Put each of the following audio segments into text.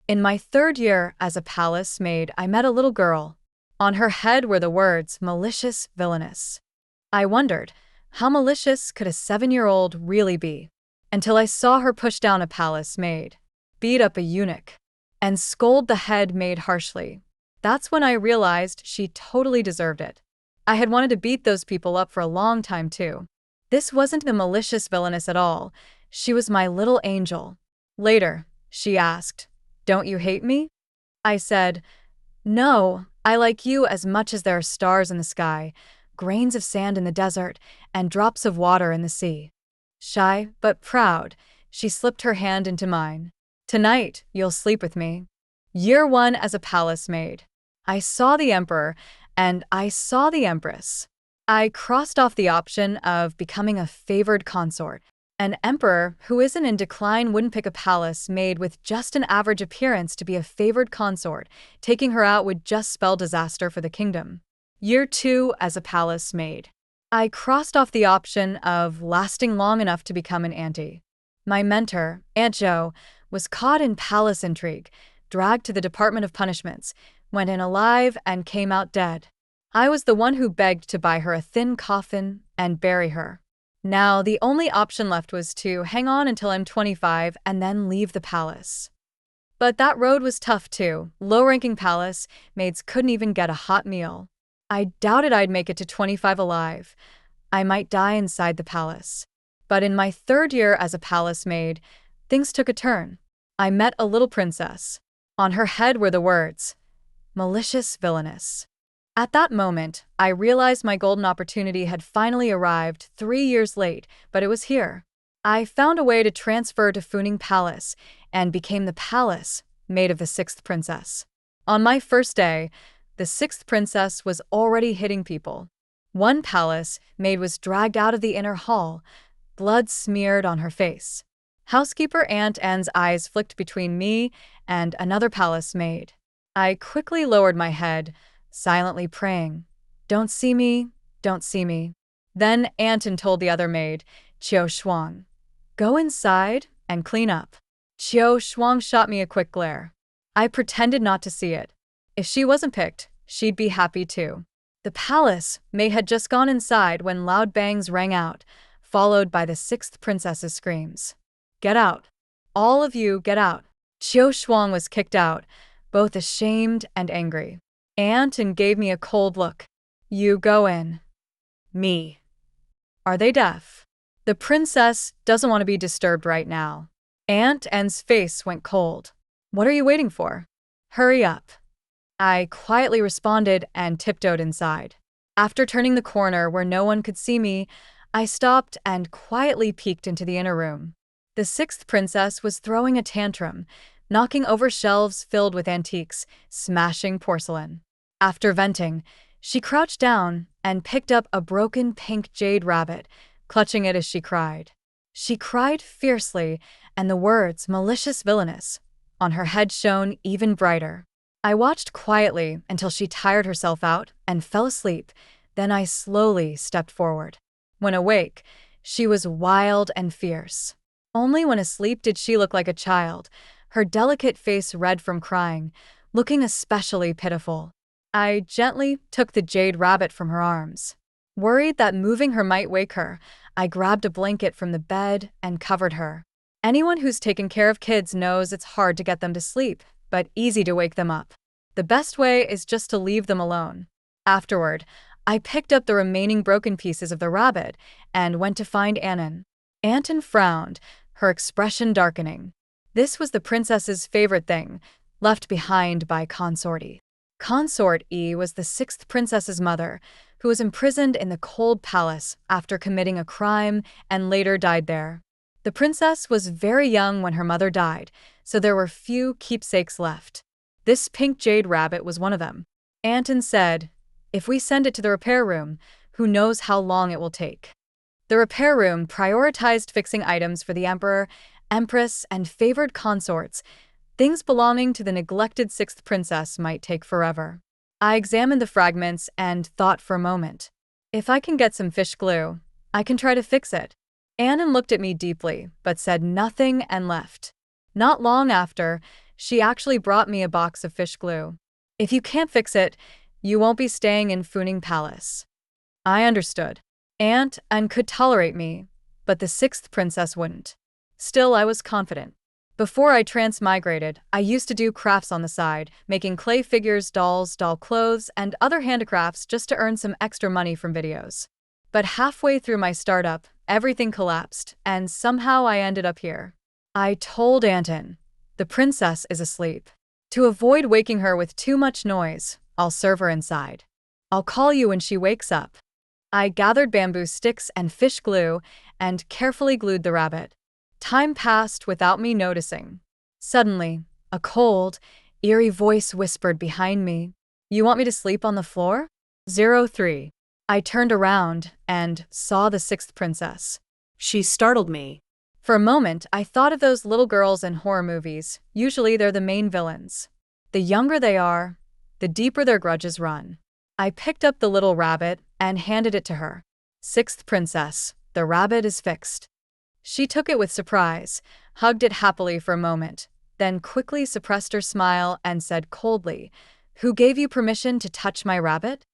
In my third year as a palace maid, I met a little girl. On her head were the words, malicious, villainous. I wondered, how malicious could a 7-year-old really be? Until I saw her push down a palace maid, beat up a eunuch, and scold the head maid harshly. That's when I realized she totally deserved it. I had wanted to beat those people up for a long time too. This wasn't the malicious villainess at all. She was my little angel. Later, she asked, "Don't you hate me?" I said, "No, I like you as much as there are stars in the sky, grains of sand in the desert, and drops of water in the sea." Shy, but proud, she slipped her hand into mine. "Tonight, you'll sleep with me." Year 1 as a palace maid. I saw the emperor, and I saw the empress. I crossed off the option of becoming a favored consort. An emperor who isn't in decline wouldn't pick a palace maid with just an average appearance to be a favored consort. Taking her out would just spell disaster for the kingdom. Year 2 as a palace maid. I crossed off the option of lasting long enough to become an auntie. My mentor, Aunt Jo, was caught in palace intrigue, dragged to the Department of Punishments, went in alive, and came out dead. I was the one who begged to buy her a thin coffin and bury her. Now, the only option left was to hang on until I'm 25 and then leave the palace. But that road was tough too. Low-ranking palace maids couldn't even get a hot meal. I doubted I'd make it to 25 alive. I might die inside the palace. But in my third year as a palace maid, things took a turn. I met a little princess. On her head were the words, malicious, villainous. At that moment, I realized my golden opportunity had finally arrived 3 years late, but it was here. I found a way to transfer to Funing Palace and became the palace maid of the 6th princess. On my first day, the 6th princess was already hitting people. One palace maid was dragged out of the inner hall, blood smeared on her face. Housekeeper Aunt Anne's eyes flicked between me and another palace maid. I quickly lowered my head, silently praying, "Don't see me, don't see me." Then Aunt Anne told the other maid, Qiu Shuang, "Go inside and clean up." Qiu Shuang shot me a quick glare. I pretended not to see it. If she wasn't picked, she'd be happy too. The palace maid had just gone inside when loud bangs rang out, followed by the 6th princess's screams. "Get out. All of you, get out." Qiu Shuang was kicked out, both ashamed and angry. Aunt Anne gave me a cold look. "You go in." Me. Are they deaf? The princess doesn't want to be disturbed right now. Aunt Anne's face went cold. "What are you waiting for? Hurry up." I quietly responded and tiptoed inside. After turning the corner where no one could see me, I stopped and quietly peeked into the inner room. The 6th princess was throwing a tantrum, knocking over shelves filled with antiques, smashing porcelain. After venting, she crouched down and picked up a broken pink jade rabbit, clutching it as she cried. She cried fiercely, and the words, malicious, villainous, on her head shone even brighter. I watched quietly until she tired herself out and fell asleep, then I slowly stepped forward. When awake, she was wild and fierce. Only when asleep did she look like a child, her delicate face red from crying, looking especially pitiful. I gently took the jade rabbit from her arms. Worried that moving her might wake her, I grabbed a blanket from the bed and covered her. Anyone who's taken care of kids knows it's hard to get them to sleep, but easy to wake them up. The best way is just to leave them alone. Afterward, I picked up the remaining broken pieces of the rabbit and went to find Aunt Anne. Aunt Anne frowned, her expression darkening. This was the princess's favorite thing, left behind by Consort E. Consort E was the 6th princess's mother, who was imprisoned in the cold palace after committing a crime and later died there. The princess was very young when her mother died, so there were few keepsakes left. This pink jade rabbit was one of them. Aunt Anne said, "If we send it to the repair room, who knows how long it will take." The repair room prioritized fixing items for the emperor, empress, and favored consorts. Things belonging to the neglected 6th princess might take forever. I examined the fragments and thought for a moment. If I can get some fish glue, I can try to fix it. Aunt Anne looked at me deeply, but said nothing and left. Not long after, She actually brought me a box of fish glue. If you can't fix it, you won't be staying in Funing Palace. I understood. Aunt and could tolerate me, but the sixth princess wouldn't. Still, I was confident. Before I transmigrated, I used to do crafts on the side, making clay figures, dolls, doll clothes, and other handicrafts just to earn some extra money from videos. But halfway through my startup, everything collapsed, and somehow I ended up here. I told Anton, the princess is asleep. To avoid waking her with too much noise, I'll serve her inside. I'll call you when she wakes up. I gathered bamboo sticks and fish glue and carefully glued the rabbit. Time passed without me noticing. Suddenly, a cold, eerie voice whispered behind me, "You want me to sleep on the floor?" 03. I turned around and saw the sixth princess. She startled me. For a moment, I thought of those little girls in horror movies. Usually they're the main villains. The younger they are, the deeper their grudges run. I picked up the little rabbit and handed it to her. "Sixth princess, the rabbit is fixed." She took it with surprise, hugged it happily for a moment, then quickly suppressed her smile and said coldly, "Who gave you permission to touch my rabbit?"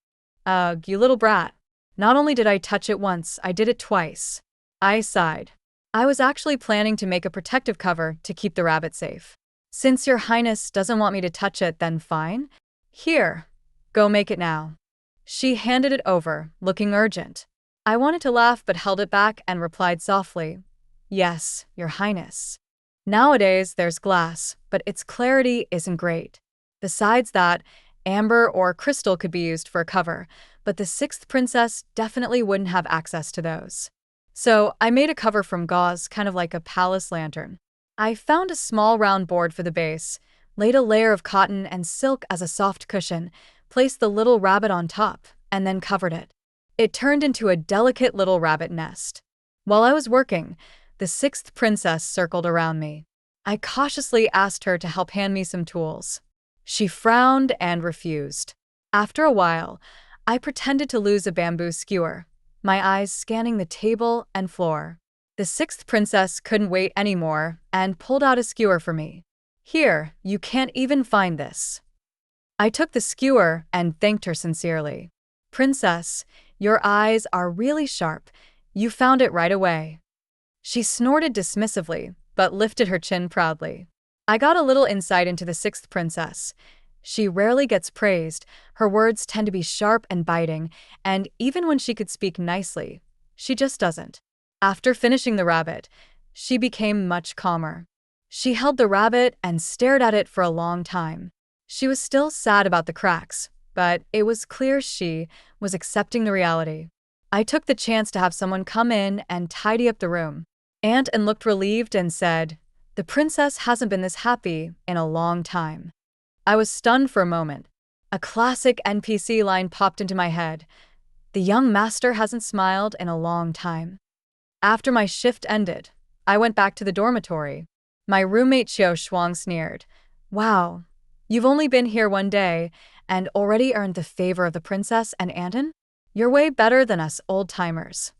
"Ugh, you little brat. Not only did I touch it once, I did it twice." I sighed. I was actually planning to make a protective cover to keep the rabbit safe. "Since your highness doesn't want me to touch it, then fine. Here, go make it now." She handed it over, looking urgent. I wanted to laugh but held it back and replied softly, "Yes, your highness." Nowadays, there's glass, but its clarity isn't great. Besides that, amber or crystal could be used for a cover, but the sixth princess definitely wouldn't have access to those. So I made a cover from gauze, kind of like a palace lantern. I found a small round board for the base, laid a layer of cotton and silk as a soft cushion, placed the little rabbit on top, and then covered it. It turned into a delicate little rabbit nest. While I was working, the sixth princess circled around me. I cautiously asked her to help hand me some tools. She frowned and refused. After a while, I pretended to lose a bamboo skewer, my eyes scanning the table and floor. The sixth princess couldn't wait anymore and pulled out a skewer for me. "Here, you can't even find this." I took the skewer and thanked her sincerely. "Princess, your eyes are really sharp. You found it right away." She snorted dismissively, but lifted her chin proudly. I got a little insight into the sixth princess. She rarely gets praised, her words tend to be sharp and biting, and even when she could speak nicely, she just doesn't. After finishing the rabbit, she became much calmer. She held the rabbit and stared at it for a long time. She was still sad about the cracks, but it was clear she was accepting the reality. I took the chance to have someone come in and tidy up the room. Aunt Anne looked relieved and said, "The princess hasn't been this happy in a long time." I was stunned for a moment. A classic NPC line popped into my head. The young master hasn't smiled in a long time. After my shift ended, I went back to the dormitory. My roommate Xiao Shuang sneered. "Wow, you've only been here one day and already earned the favor of the princess and Anton? You're way better than us old-timers."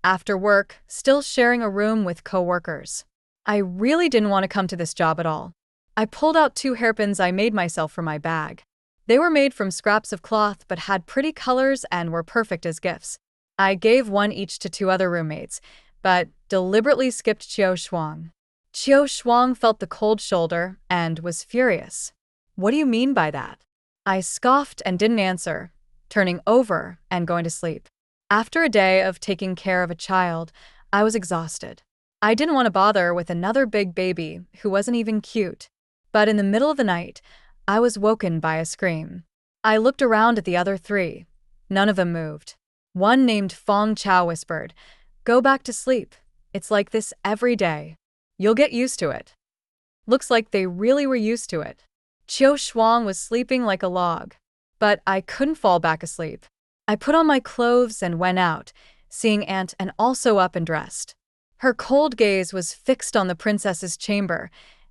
After work, still sharing a room with co-workers. I really didn't want to come to this job at all. I pulled out 2 hairpins I made myself from my bag. They were made from scraps of cloth but had pretty colors and were perfect as gifts. I gave one each to 2 other roommates, but deliberately skipped Xiao Shuang. Xiao Shuang felt the cold shoulder and was furious. "What do you mean by that?" I scoffed and didn't answer, turning over and going to sleep. After a day of taking care of a child, I was exhausted. I didn't want to bother with another big baby who wasn't even cute. But in the middle of the night, I was woken by a scream. I looked around at the other 3. None of them moved. One named Fong Chao whispered, "Go back to sleep. It's like this every day. You'll get used to it." Looks like they really were used to it. Qiu Shuang was sleeping like a log. But I couldn't fall back asleep. I put on my clothes and went out, seeing Aunt Anne also up and dressed. Her cold gaze was fixed on the princess's chamber,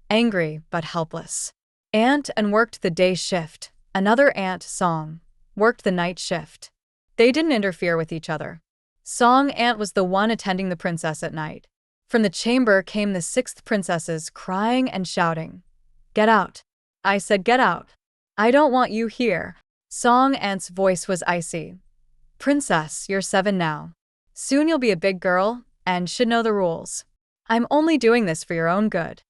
angry but helpless. Aunt Anne worked the day shift. Another Aunt, Song, worked the night shift. They didn't interfere with each other. Song Aunt was the one attending the princess at night. From the chamber came the 6th princesses crying and shouting. Get out. I said get out. I don't want you here. Song Ant's voice was icy. Princess, you're 7 now. Soon you'll be a big girl and should know the rules. I'm only doing this for your own good.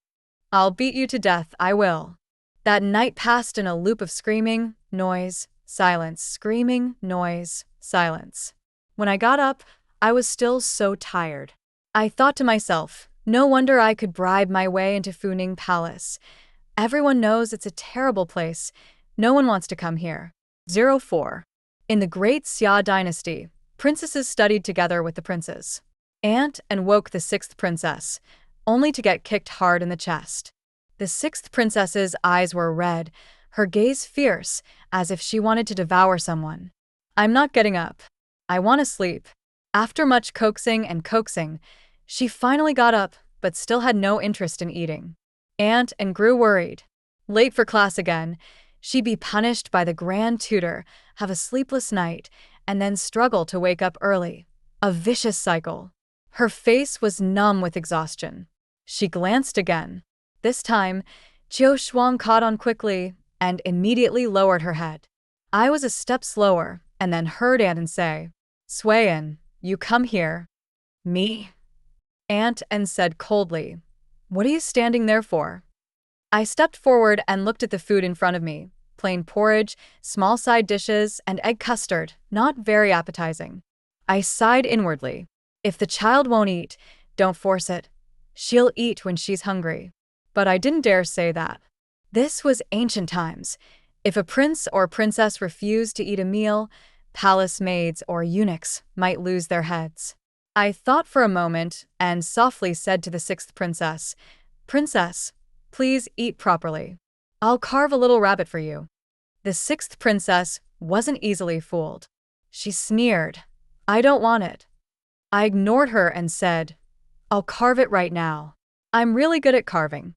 I'll beat you to death, I will. That night passed in a loop of screaming, noise, silence, screaming, noise, silence. When I got up, I was still so tired. I thought to myself, no wonder I could bribe my way into Funing Palace. Everyone knows it's a terrible place. No one wants to come here. 04. In the Great Xia dynasty, princesses studied together with the princes. Ant and woke the 6th princess, only to get kicked hard in the chest. The 6th princess's eyes were red, her gaze fierce, as if she wanted to devour someone. I'm not getting up. I want to sleep. After much coaxing and coaxing, she finally got up, but still had no interest in eating. Ant and grew worried. Late for class again, she'd be punished by the grand tutor, have a sleepless night, and then struggle to wake up early. A vicious cycle. Her face was numb with exhaustion. She glanced again. This time, Qiu Shuang caught on quickly and immediately lowered her head. I was a step slower and then heard Ant say, Suiyan, you come here. Me? Ant said coldly, what are you standing there for? I stepped forward and looked at the food in front of me. Plain porridge, small side dishes, and egg custard, not very appetizing. I sighed inwardly. If the child won't eat, don't force it. She'll eat when she's hungry. But I didn't dare say that. This was ancient times. If a prince or princess refused to eat a meal, palace maids or eunuchs might lose their heads. I thought for a moment and softly said to the 6th princess, Princess, please eat properly. I'll carve a little rabbit for you. The 6th princess wasn't easily fooled. She sneered, I don't want it. I ignored her and said, I'll carve it right now. I'm really good at carving.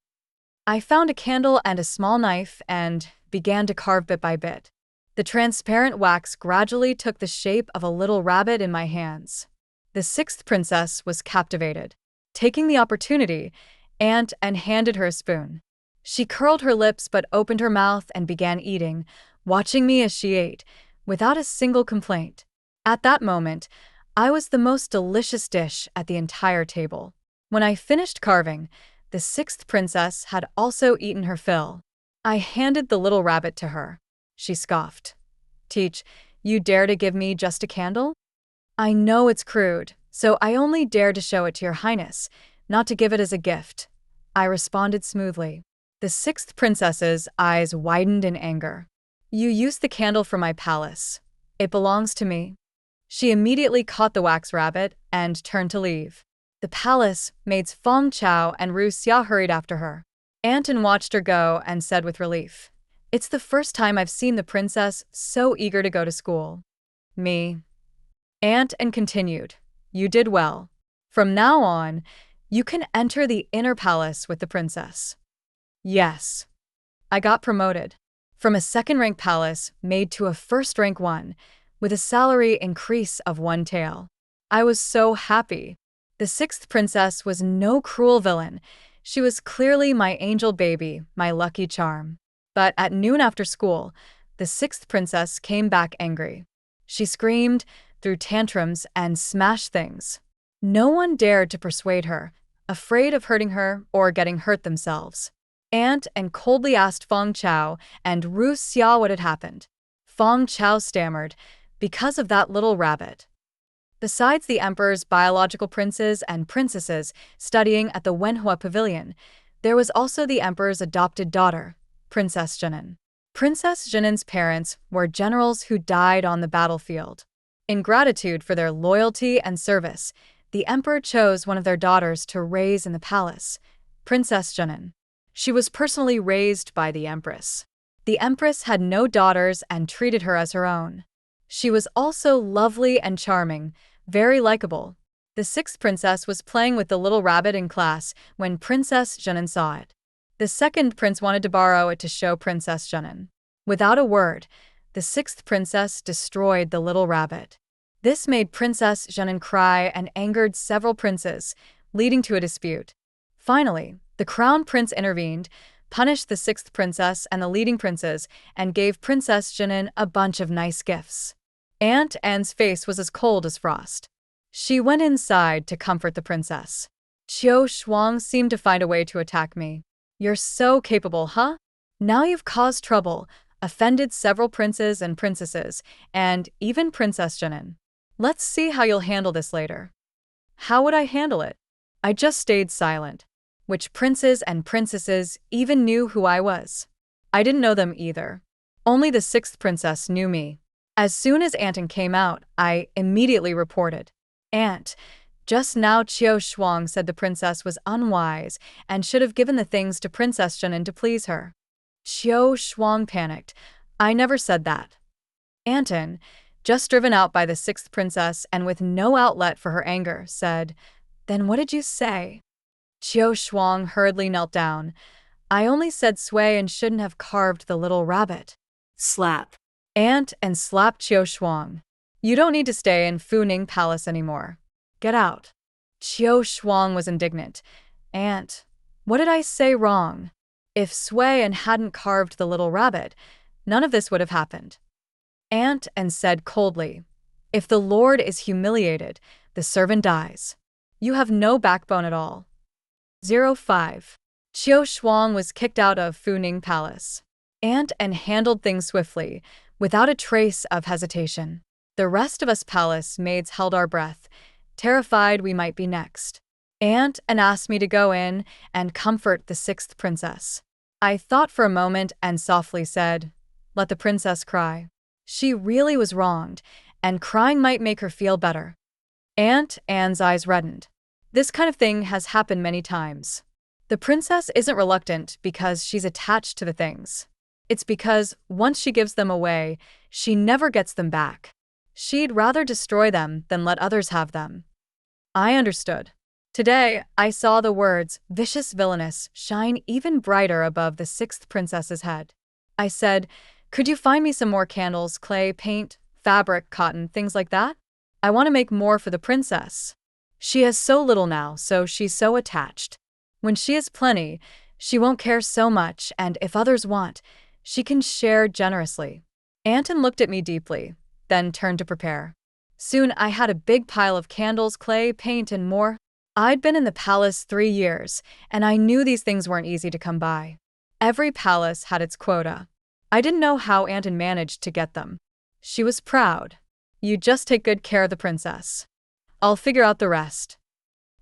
I found a candle and a small knife and began to carve bit by bit. The transparent wax gradually took the shape of a little rabbit in my hands. The 6th princess was captivated. Taking the opportunity, Ant handed her a spoon. She curled her lips but opened her mouth and began eating, watching me as she ate, without a single complaint. At that moment, I was the most delicious dish at the entire table. When I finished carving, the 6th princess had also eaten her fill. I handed the little rabbit to her. She scoffed. Teach, you dare to give me just a candle? I know it's crude, so I only dare to show it to your highness, not to give it as a gift. I responded smoothly. The 6th princess's eyes widened in anger. You used the candle for my palace. It belongs to me. She immediately caught the wax rabbit and turned to leave. The palace maids Feng Chao and Ru Xia hurried after her. Anton watched her go and said with relief, It's the first time I've seen the princess so eager to go to school. Me. Ant continued, You did well. From now on, you can enter the inner palace with the princess. Yes. I got promoted. From a 2nd-rank palace maid to a 1st-rank one, with a salary increase of 1 tael. I was so happy. The 6th princess was no cruel villain. She was clearly my angel baby, my lucky charm. But at noon after school, the 6th princess came back angry. She screamed, threw tantrums, and smashed things. No one dared to persuade her, afraid of hurting her or getting hurt themselves. Ant coldly asked Feng Chao and Ru Xia what had happened. Feng Chao stammered, because of that little rabbit. Besides the emperor's biological princes and princesses studying at the Wenhua Pavilion, there was also the emperor's adopted daughter, Princess Zhenan. Princess Zhenan's parents were generals who died on the battlefield. In gratitude for their loyalty and service, the emperor chose one of their daughters to raise in the palace, Princess Zhenan. She was personally raised by the empress. The empress had no daughters and treated her as her own. She was also lovely and charming, very likable. The 6th princess was playing with the little rabbit in class when Princess Zhenan saw it. The 2nd prince wanted to borrow it to show Princess Zhenan. Without a word, the 6th princess destroyed the little rabbit. This made Princess Zhenan cry and angered several princes, leading to a dispute. Finally, the crown prince intervened, punished the sixth princess and the leading princes, and gave Princess Jinin a bunch of nice gifts. Aunt Anne's face was as cold as frost. She went inside to comfort the princess. Qiu Shuang seemed to find a way to attack me. You're so capable, huh? Now you've caused trouble, offended several princes and princesses, and even Princess Jinin. Let's see how you'll handle this later. How would I handle it? I just stayed silent. Which princes and princesses even knew who I was? I didn't know them either. Only the sixth princess knew me. As soon as Aunt Anne came out, I immediately reported. Aunt, just now Qiu Shuang said the princess was unwise and should have given the things to Princess Jinin to please her. Qiu Shuang panicked. I never said that. Aunt Anne, just driven out by the sixth princess and with no outlet for her anger, said, Then what did you say? Qiu Shuang hurriedly knelt down. I only said Sui and shouldn't have carved the little rabbit. Slap. Aunt Anne slapped Qiu Shuang. You don't need to stay in Funing Palace anymore. Get out. Qiu Shuang was indignant. Aunt, what did I say wrong? If Sui and hadn't carved the little rabbit, none of this would have happened. Aunt Anne said coldly, If the Lord is humiliated, the servant dies. You have no backbone at all. 05. Qiu Shuang was kicked out of Funing Palace. Aunt Anne handled things swiftly, without a trace of hesitation. The rest of us palace maids held our breath, terrified we might be next. Aunt Anne asked me to go in and comfort the sixth princess. I thought for a moment and softly said, Let the princess cry. She really was wronged, and crying might make her feel better. Aunt Anne's eyes reddened. This kind of thing has happened many times. The princess isn't reluctant because she's attached to the things. It's because once she gives them away, she never gets them back. She'd rather destroy them than let others have them. I understood. Today, I saw the words, vicious villainess, shine even brighter above the sixth princess's head. I said, Could you find me some more candles, clay, paint, fabric, cotton, things like that? I want to make more for the princess. She has so little now, so she's so attached. When she has plenty, she won't care so much, and if others want, she can share generously. Aunt Anne looked at me deeply, then turned to prepare. Soon I had a big pile of candles, clay, paint, and more. I'd been in the palace 3 years, and I knew these things weren't easy to come by. Every palace had its quota. I didn't know how Aunt Anne managed to get them. She was proud. You just take good care of the princess. I'll figure out the rest.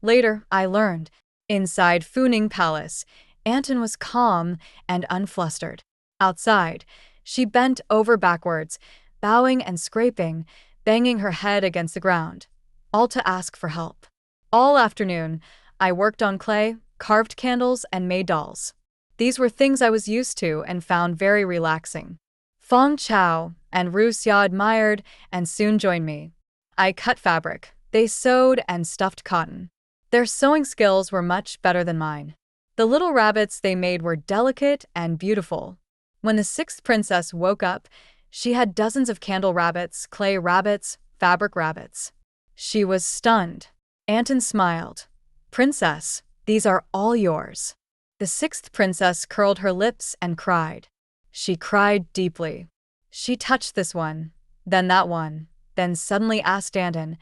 Later, I learned. Inside Funing Palace, Aunt Anne was calm and unflustered. Outside, she bent over backwards, bowing and scraping, banging her head against the ground, all to ask for help. All afternoon, I worked on clay, carved candles, and made dolls. These were things I was used to and found very relaxing. Feng Chao and Ru Xia admired and soon joined me. I cut fabric. They sewed and stuffed cotton. Their sewing skills were much better than mine. The little rabbits they made were delicate and beautiful. When the sixth princess woke up, she had dozens of candle rabbits, clay rabbits, fabric rabbits. She was stunned. Aunt Anne smiled. Princess, these are all yours. The sixth princess curled her lips and cried. She cried deeply. She touched this one, then that one, then suddenly asked Aunt Anne,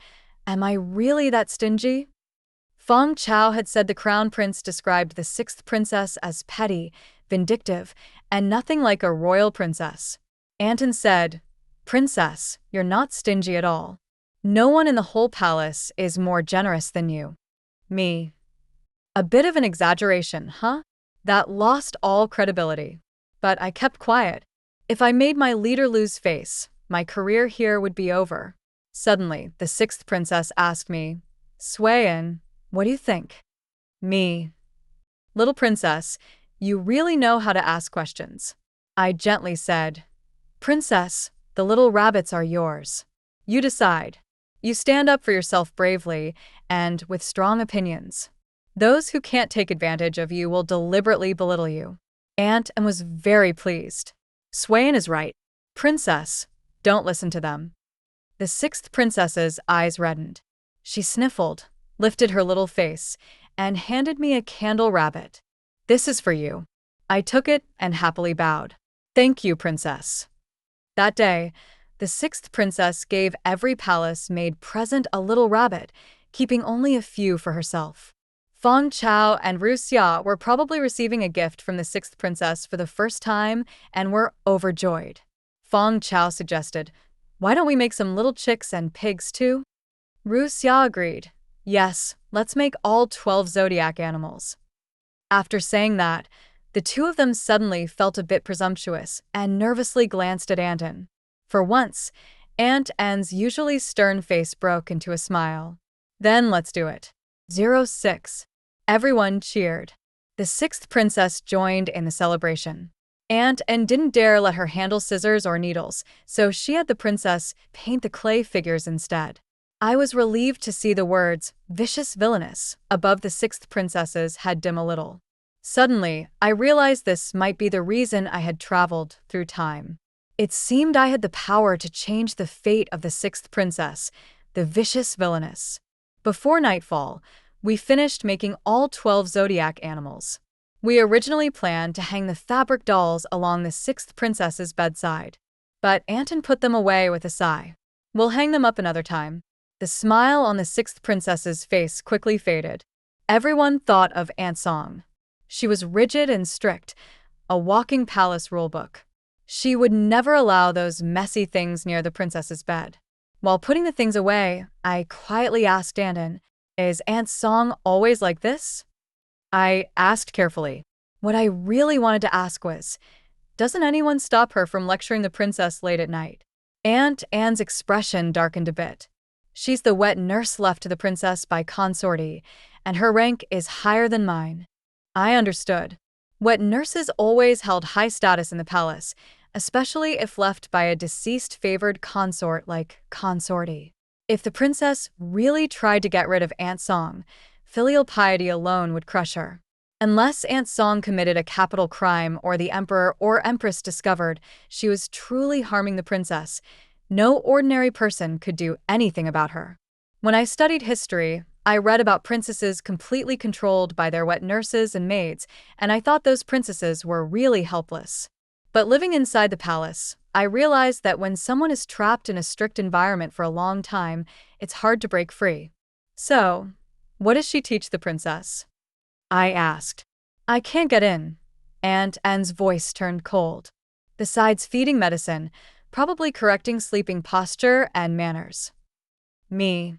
Am I really that stingy? Feng Chao had said the crown prince described the sixth princess as petty, vindictive, and nothing like a royal princess. Aunt Anne said, Princess, you're not stingy at all. No one in the whole palace is more generous than you. Me. A bit of an exaggeration, huh? That lost all credibility. But I kept quiet. If I made my leader lose face, my career here would be over. Suddenly, the sixth princess asked me, Swayan, what do you think? Me. Little princess, you really know how to ask questions. I gently said, Princess, the little rabbits are yours. You decide. You stand up for yourself bravely and with strong opinions. Those who can't take advantage of you will deliberately belittle you. Aunt Anne was very pleased. Swayan is right. Princess, don't listen to them. The sixth princess's eyes reddened. She sniffled, lifted her little face, and handed me a candle rabbit. This is for you. I took it and happily bowed. Thank you, princess. That day, the sixth princess gave every palace maid present a little rabbit, keeping only a few for herself. Feng Chao and Ru Xia were probably receiving a gift from the sixth princess for the first time and were overjoyed. Feng Chao suggested, "Why don't we make some little chicks and pigs too?" Ru Xia agreed. "Yes, let's make all 12 zodiac animals." After saying that, the two of them suddenly felt a bit presumptuous and nervously glanced at Anton. For once, Aunt Anne's usually stern face broke into a smile. "Then let's do it." 06. Everyone cheered. The sixth princess joined in the celebration. Aunt Anne didn't dare let her handle scissors or needles, so she had the princess paint the clay figures instead. I was relieved to see the words, "vicious villainess," above the sixth princess's head dim a little. Suddenly, I realized this might be the reason I had traveled through time. It seemed I had the power to change the fate of the sixth princess, the vicious villainess. Before nightfall, we finished making all 12 zodiac animals. We originally planned to hang the fabric dolls along the sixth princess's bedside. But Anton put them away with a sigh. "We'll hang them up another time." The smile on the sixth princess's face quickly faded. Everyone thought of Aunt Song. She was rigid and strict, a walking palace rulebook. She would never allow those messy things near the princess's bed. While putting the things away, I quietly asked Anton, "Is Aunt Song always like this?" I asked carefully. What I really wanted to ask was, doesn't anyone stop her from lecturing the princess late at night? Aunt Anne's expression darkened a bit. "She's the wet nurse left to the princess by consortie, and her rank is higher than mine." I understood. Wet nurses always held high status in the palace, especially if left by a deceased favored consort like consortie. If the princess really tried to get rid of Aunt Song, filial piety alone would crush her. Unless Aunt Song committed a capital crime or the emperor or empress discovered she was truly harming the princess, no ordinary person could do anything about her. When I studied history, I read about princesses completely controlled by their wet nurses and maids, and I thought those princesses were really helpless. But living inside the palace, I realized that when someone is trapped in a strict environment for a long time, it's hard to break free. "So, what does she teach the princess?" I asked. "I can't get in." Aunt Anne's voice turned cold. "Besides feeding medicine, probably correcting sleeping posture and manners." Me.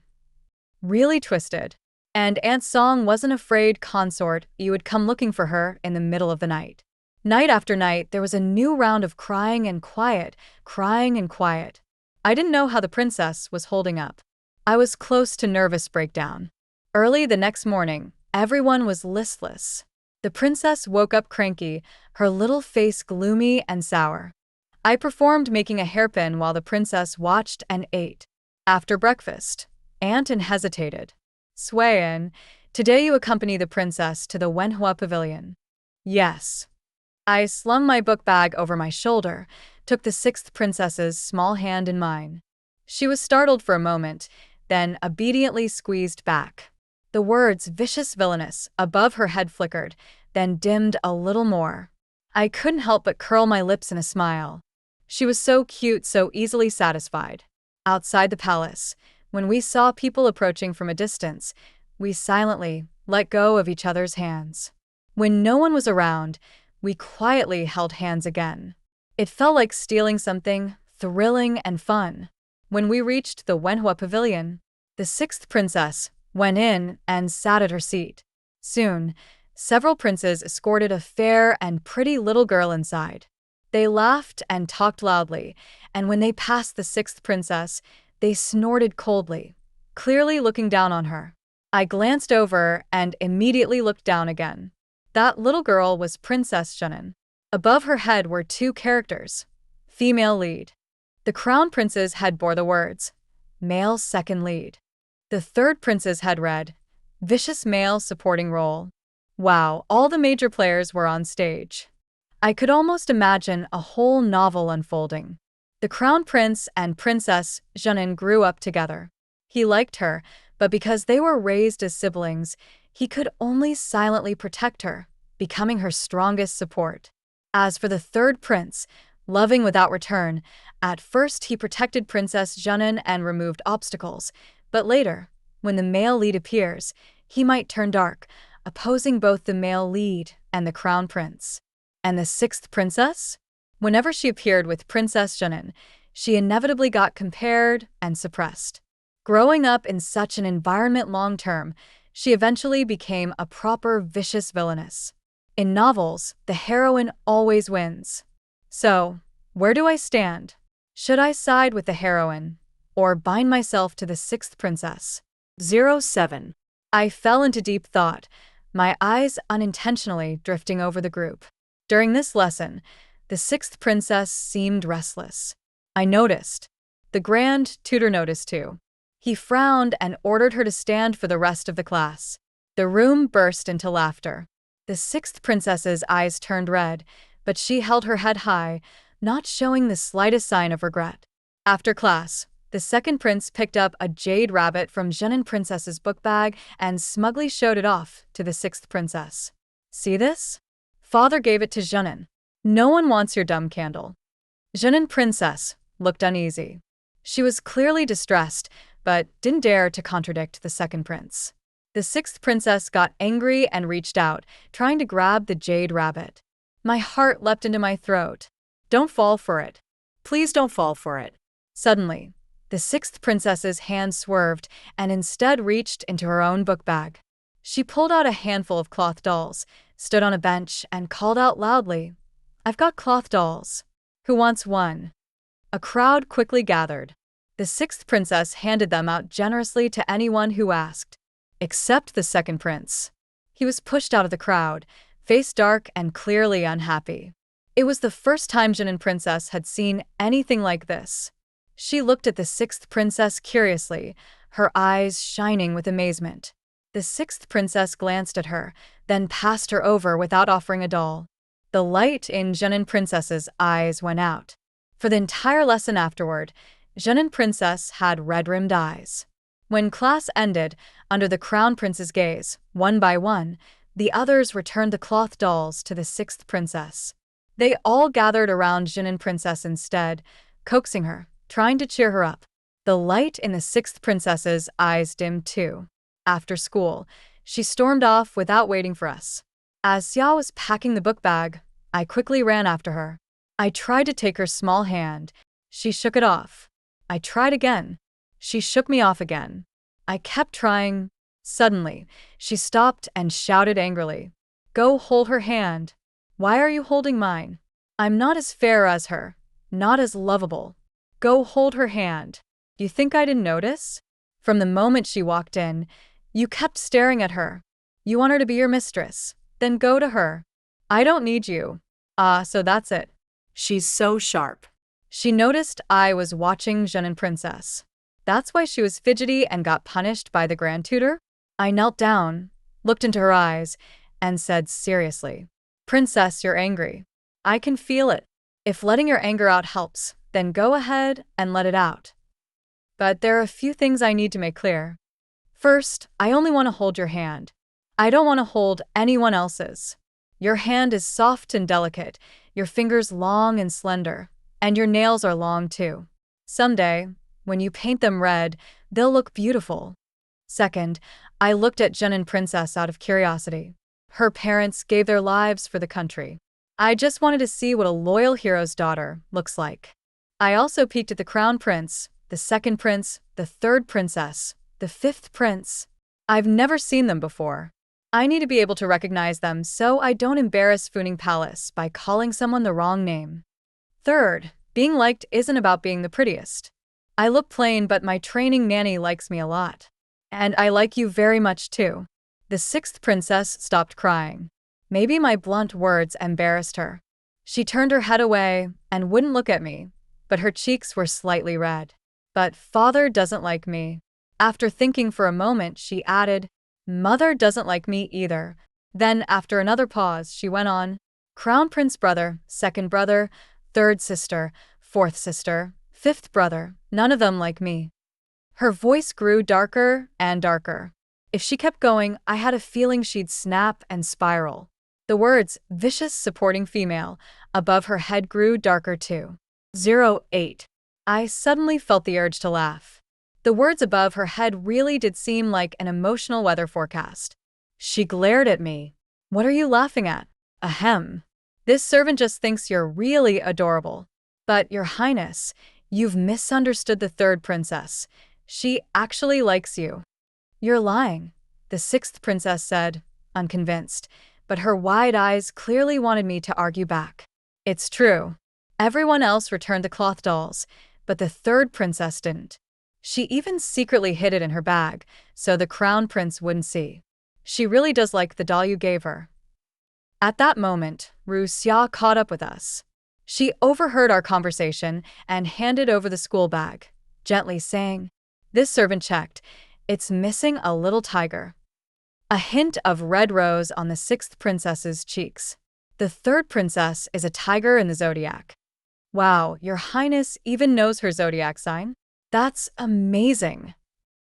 Really twisted. And Aunt Song wasn't afraid consort you would come looking for her in the middle of the night. Night after night, there was a new round of crying and quiet, crying and quiet. I didn't know how the princess was holding up. I was close to nervous breakdown. Early the next morning, everyone was listless. The princess woke up cranky, her little face gloomy and sour. I performed making a hairpin while the princess watched and ate. After breakfast, Anton hesitated. "Swayan, today you accompany the princess to the Wenhua Pavilion." "Yes." I slung my book bag over my shoulder, took the sixth princess's small hand in mine. She was startled for a moment, then obediently squeezed back. The words "vicious villainess" above her head flickered, then dimmed a little more. I couldn't help but curl my lips in a smile. She was so cute, so easily satisfied. Outside the palace, when we saw people approaching from a distance, we silently let go of each other's hands. When no one was around, we quietly held hands again. It felt like stealing something thrilling and fun. When we reached the Wenhua Pavilion, the sixth princess went in and sat at her seat. Soon, several princes escorted a fair and pretty little girl inside. They laughed and talked loudly, and when they passed the sixth princess, they snorted coldly, clearly looking down on her. I glanced over and immediately looked down again. That little girl was Princess Shannon. Above her head were two characters, female lead. The crown prince's head bore the words, male second lead. The third prince's head read, vicious male supporting role. Wow, all the major players were on stage. I could almost imagine a whole novel unfolding. The crown prince and Princess Shannon grew up together. He liked her, but because they were raised as siblings, he could only silently protect her, becoming her strongest support. As for the third prince, loving without return, at first he protected Princess Jeonnin and removed obstacles, but later, when the male lead appears, he might turn dark, opposing both the male lead and the crown prince. And the sixth princess? Whenever she appeared with Princess Jeonnin, she inevitably got compared and suppressed. Growing up in such an environment long-term, she eventually became a proper vicious villainess. In novels, the heroine always wins. So, where do I stand? Should I side with the heroine, or bind myself to the sixth princess? 07. I fell into deep thought, my eyes unintentionally drifting over the group. During this lesson, the sixth princess seemed restless. I noticed. The grand tutor noticed too. He frowned and ordered her to stand for the rest of the class. The room burst into laughter. The sixth princess's eyes turned red, but she held her head high, not showing the slightest sign of regret. After class, the second prince picked up a jade rabbit from Jeonnin princess's book bag and smugly showed it off to the sixth princess. See this? Father gave it to Jeonnin. No one wants your dumb candle. Jeonnin princess looked uneasy. She was clearly distressed, but didn't dare to contradict the second prince. The sixth princess got angry and reached out, trying to grab the jade rabbit. My heart leapt into my throat. Don't fall for it. Please don't fall for it. Suddenly, the sixth princess's hand swerved and instead reached into her own book bag. She pulled out a handful of cloth dolls, stood on a bench, and called out loudly, "I've got cloth dolls. Who wants one?" A crowd quickly gathered. The sixth princess handed them out generously to anyone who asked, except the second prince. He was pushed out of the crowd, face dark and clearly unhappy. It was the first time Jeonnin princess had seen anything like this. She looked at the sixth princess curiously, her eyes shining with amazement. The sixth princess glanced at her, then passed her over without offering a doll. The light in Jeonnin princess's eyes went out. For the entire lesson afterward, Jeonnin princess had red-rimmed eyes. When class ended, under the crown prince's gaze, one by one, the others returned the cloth dolls to the sixth princess. They all gathered around Jeonnin princess instead, coaxing her, trying to cheer her up. The light in the sixth princess's eyes dimmed too. After school, she stormed off without waiting for us. As Xia was packing the book bag, I quickly ran after her. I tried to take her small hand. She shook it off. I tried again. She shook me off again. I kept trying. Suddenly, she stopped and shouted angrily, "Go hold her hand. Why are you holding mine? I'm not as fair as her, not as lovable. Go hold her hand. You think I didn't notice? From the moment she walked in, you kept staring at her. You want her to be your mistress. Then go to her. I don't need you." Ah, so that's it. She's so sharp. She noticed I was watching Jeonnin princess. That's why she was fidgety and got punished by the grand tutor? I knelt down, looked into her eyes, and said seriously, "Princess, you're angry. I can feel it. If letting your anger out helps, then go ahead and let it out. But there are a few things I need to make clear. First, I only want to hold your hand. I don't want to hold anyone else's. Your hand is soft and delicate, your fingers long and slender, and your nails are long too. Someday, when you paint them red, they'll look beautiful. Second, I looked at Jeonnin princess out of curiosity. Her parents gave their lives for the country. I just wanted to see what a loyal hero's daughter looks like. I also peeked at the crown prince, the second prince, the third princess, the fifth prince. I've never seen them before. I need to be able to recognize them so I don't embarrass Funing Palace by calling someone the wrong name. Third, being liked isn't about being the prettiest. I look plain, but my training nanny likes me a lot. And I like you very much too. The sixth princess stopped crying. Maybe my blunt words embarrassed her. She turned her head away and wouldn't look at me, but her cheeks were slightly red. But father doesn't like me. After thinking for a moment, she added, "Mother doesn't like me either." Then, after another pause, she went on, "Crown prince brother, second brother, third sister, fourth sister, fifth brother, none of them like me." Her voice grew darker and darker. If she kept going, I had a feeling she'd snap and spiral. The words, vicious supporting female, above her head grew darker too. 08. I suddenly felt the urge to laugh. The words above her head really did seem like an emotional weather forecast. She glared at me. What are you laughing at? Ahem. This servant just thinks you're really adorable. But, Your Highness, you've misunderstood the third princess. She actually likes you. You're lying, the sixth princess said, unconvinced, but her wide eyes clearly wanted me to argue back. It's true. Everyone else returned the cloth dolls, but the third princess didn't. She even secretly hid it in her bag, so the crown prince wouldn't see. She really does like the doll you gave her. At that moment, Ru Xia caught up with us. She overheard our conversation and handed over the school bag, gently saying, "This servant checked. It's missing a little tiger." A hint of red rose on the sixth princess's cheeks. The third princess is a tiger in the zodiac. Wow, Your Highness even knows her zodiac sign? That's amazing.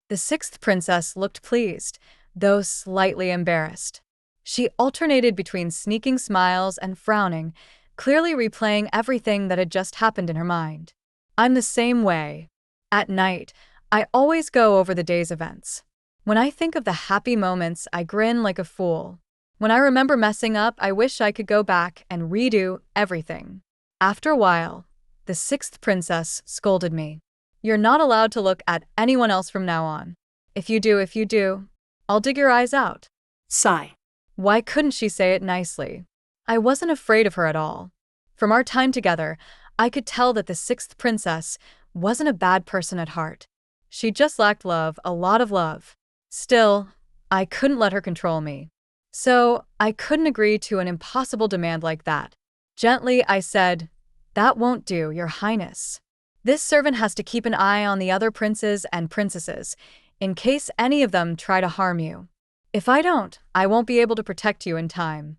The sixth princess looked pleased, though slightly embarrassed. She alternated between sneaking smiles and frowning, clearly replaying everything that had just happened in her mind. I'm the same way. At night, I always go over the day's events. When I think of the happy moments, I grin like a fool. When I remember messing up, I wish I could go back and redo everything. After a while, the sixth princess scolded me. You're not allowed to look at anyone else from now on. If you do, I'll dig your eyes out. Sigh. Why couldn't she say it nicely? I wasn't afraid of her at all. From our time together, I could tell that the sixth princess wasn't a bad person at heart. She just lacked love, a lot of love. Still, I couldn't let her control me. So, I couldn't agree to an impossible demand like that. Gently, I said, "That won't do, Your Highness. This servant has to keep an eye on the other princes and princesses, in case any of them try to harm you. If I don't, I won't be able to protect you in time."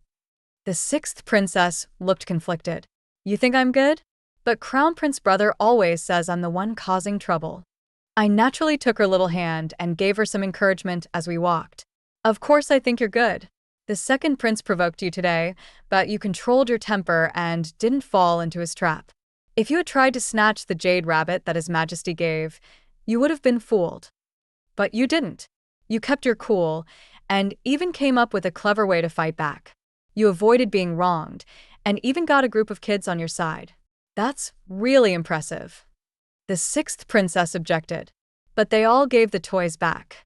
The sixth princess looked conflicted. You think I'm good? But Crown Prince brother always says I'm the one causing trouble. I naturally took her little hand and gave her some encouragement as we walked. Of course I think you're good. The second prince provoked you today, but you controlled your temper and didn't fall into his trap. If you had tried to snatch the jade rabbit that His Majesty gave, you would have been fooled. But you didn't. You kept your cool, and even came up with a clever way to fight back. You avoided being wronged, and even got a group of kids on your side. That's really impressive. The sixth princess objected, but they all gave the toys back.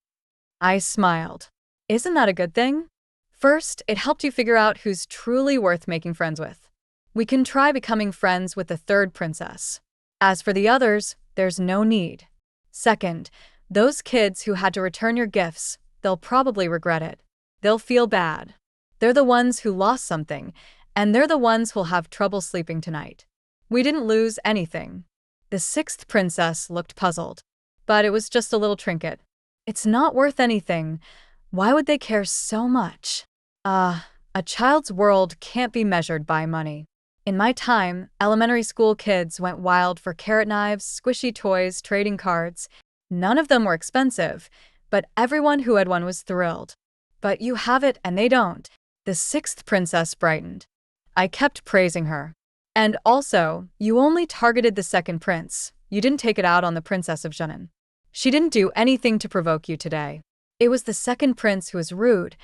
I smiled. Isn't that a good thing? First, it helped you figure out who's truly worth making friends with. We can try becoming friends with the third princess. As for the others, there's no need. Second, those kids who had to return your gifts, they'll probably regret it. They'll feel bad. They're the ones who lost something, and they're the ones who'll have trouble sleeping tonight. We didn't lose anything. The sixth princess looked puzzled. But it was just a little trinket. It's not worth anything. Why would they care so much? A child's world can't be measured by money. In my time, elementary school kids went wild for carrot knives, squishy toys, trading cards. None of them were expensive, but everyone who had one was thrilled. But you have it and they don't. The sixth princess brightened. I kept praising her. And also, you only targeted the second prince. You didn't take it out on the princess of Zhenan. She didn't do anything to provoke you today. It was the second prince who was rude,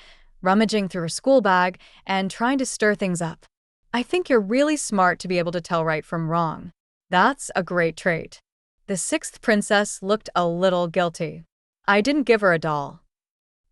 rummaging through her school bag and trying to stir things up. I think you're really smart to be able to tell right from wrong. That's a great trait. The sixth princess looked a little guilty. I didn't give her a doll.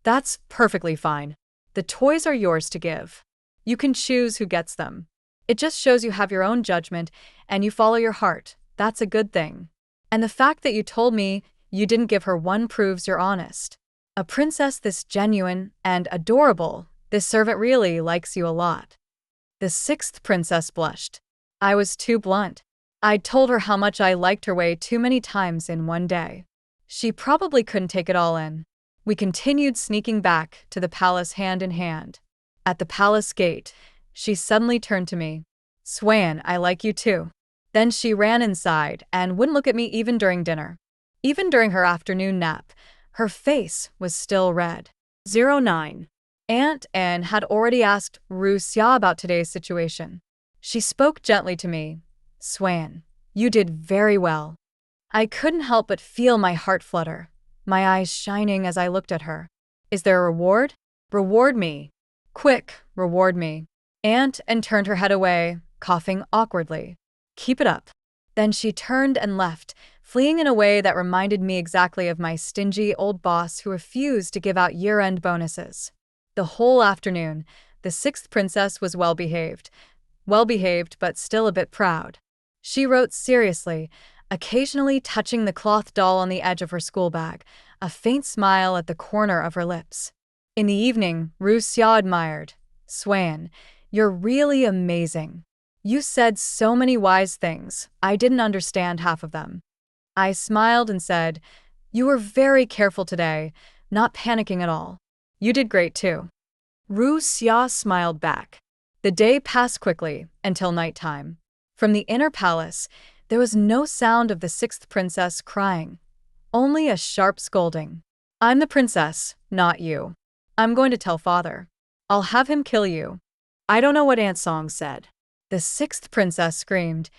That's perfectly fine. The toys are yours to give. You can choose who gets them. It just shows you have your own judgment and you follow your heart. That's a good thing. And the fact that you told me you didn't give her one proves you're honest. A princess this genuine and adorable, this servant really likes you a lot. The sixth princess blushed. I was too blunt. I'd told her how much I liked her way too many times in one day. She probably couldn't take it all in. We continued sneaking back to the palace hand in hand. At the palace gate, she suddenly turned to me. "Swain, I like you too." Then she ran inside and wouldn't look at me even during dinner. Even during her afternoon nap, her face was still red. 09. Aunt Anne had already asked Ru Xia about today's situation. She spoke gently to me. Swan, you did very well. I couldn't help but feel my heart flutter, my eyes shining as I looked at her. Is there a reward? Reward me. Quick, reward me. Aunt Anne turned her head away, coughing awkwardly. Keep it up. Then she turned and left, fleeing in a way that reminded me exactly of my stingy old boss who refused to give out year-end bonuses. The whole afternoon, the sixth princess was well-behaved but still a bit proud. She wrote seriously, occasionally touching the cloth doll on the edge of her school bag, a faint smile at the corner of her lips. In the evening, Ru Xia admired. Swan, you're really amazing. You said so many wise things, I didn't understand half of them. I smiled and said, you were very careful today, not panicking at all. You did great too. Ru Xia smiled back. The day passed quickly, until nighttime. From the inner palace, there was no sound of the sixth princess crying, only a sharp scolding. I'm the princess, not you. I'm going to tell father. I'll have him kill you. I don't know what Aunt Song said. The sixth princess screamed,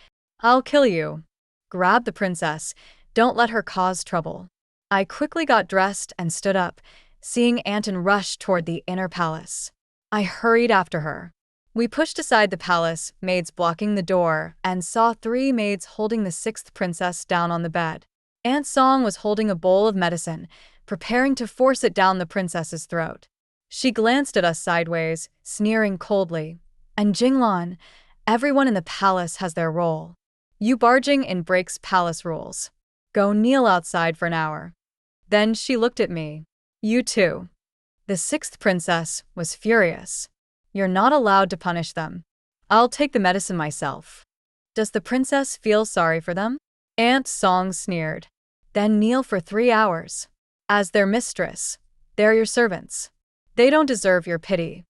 I'll kill you. Grab the princess. Don't let her cause trouble. I quickly got dressed and stood up, seeing Aunt Anne rush toward the inner palace. I hurried after her. We pushed aside the palace, maids blocking the door, and saw 3 maids holding the sixth princess down on the bed. Aunt Song was holding a bowl of medicine, preparing to force it down the princess's throat. She glanced at us sideways, sneering coldly. And Jinglan, everyone in the palace has their role. You barging in breaks palace rules. Go kneel outside for an hour. Then she looked at me. You too. The sixth princess was furious. You're not allowed to punish them. I'll take the medicine myself. Does the princess feel sorry for them? Aunt Song sneered. Then kneel for 3 hours. As their mistress, they're your servants. They don't deserve your pity.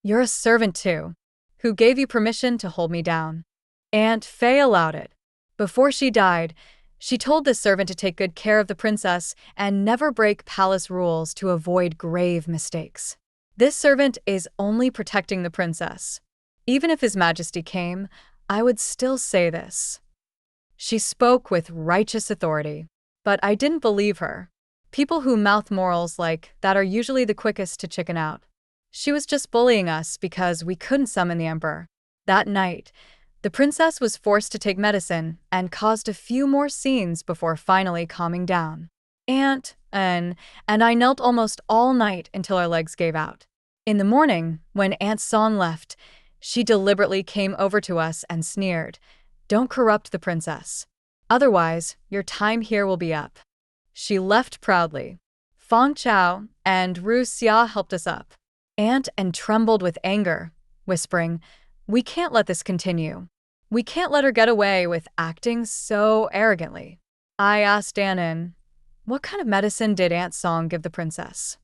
You're a servant too. Who gave you permission to hold me down? Aunt Fei allowed it. Before she died, she told the servant to take good care of the princess and never break palace rules to avoid grave mistakes. This servant is only protecting the princess. Even if His Majesty came, I would still say this. She spoke with righteous authority. But I didn't believe her. People who mouth morals like that are usually the quickest to chicken out. She was just bullying us because we couldn't summon the emperor. That night, the princess was forced to take medicine and caused a few more scenes before finally calming down. Aunt Anne and I knelt almost all night until our legs gave out. In the morning, when Aunt Song left, she deliberately came over to us and sneered, Don't corrupt the princess. Otherwise, your time here will be up. She left proudly. Feng Chao and Ru Xia helped us up. Aunt Anne trembled with anger, whispering, We can't let this continue. We can't let her get away with acting so arrogantly. I asked Aunt Anne, What kind of medicine did Aunt Song give the princess?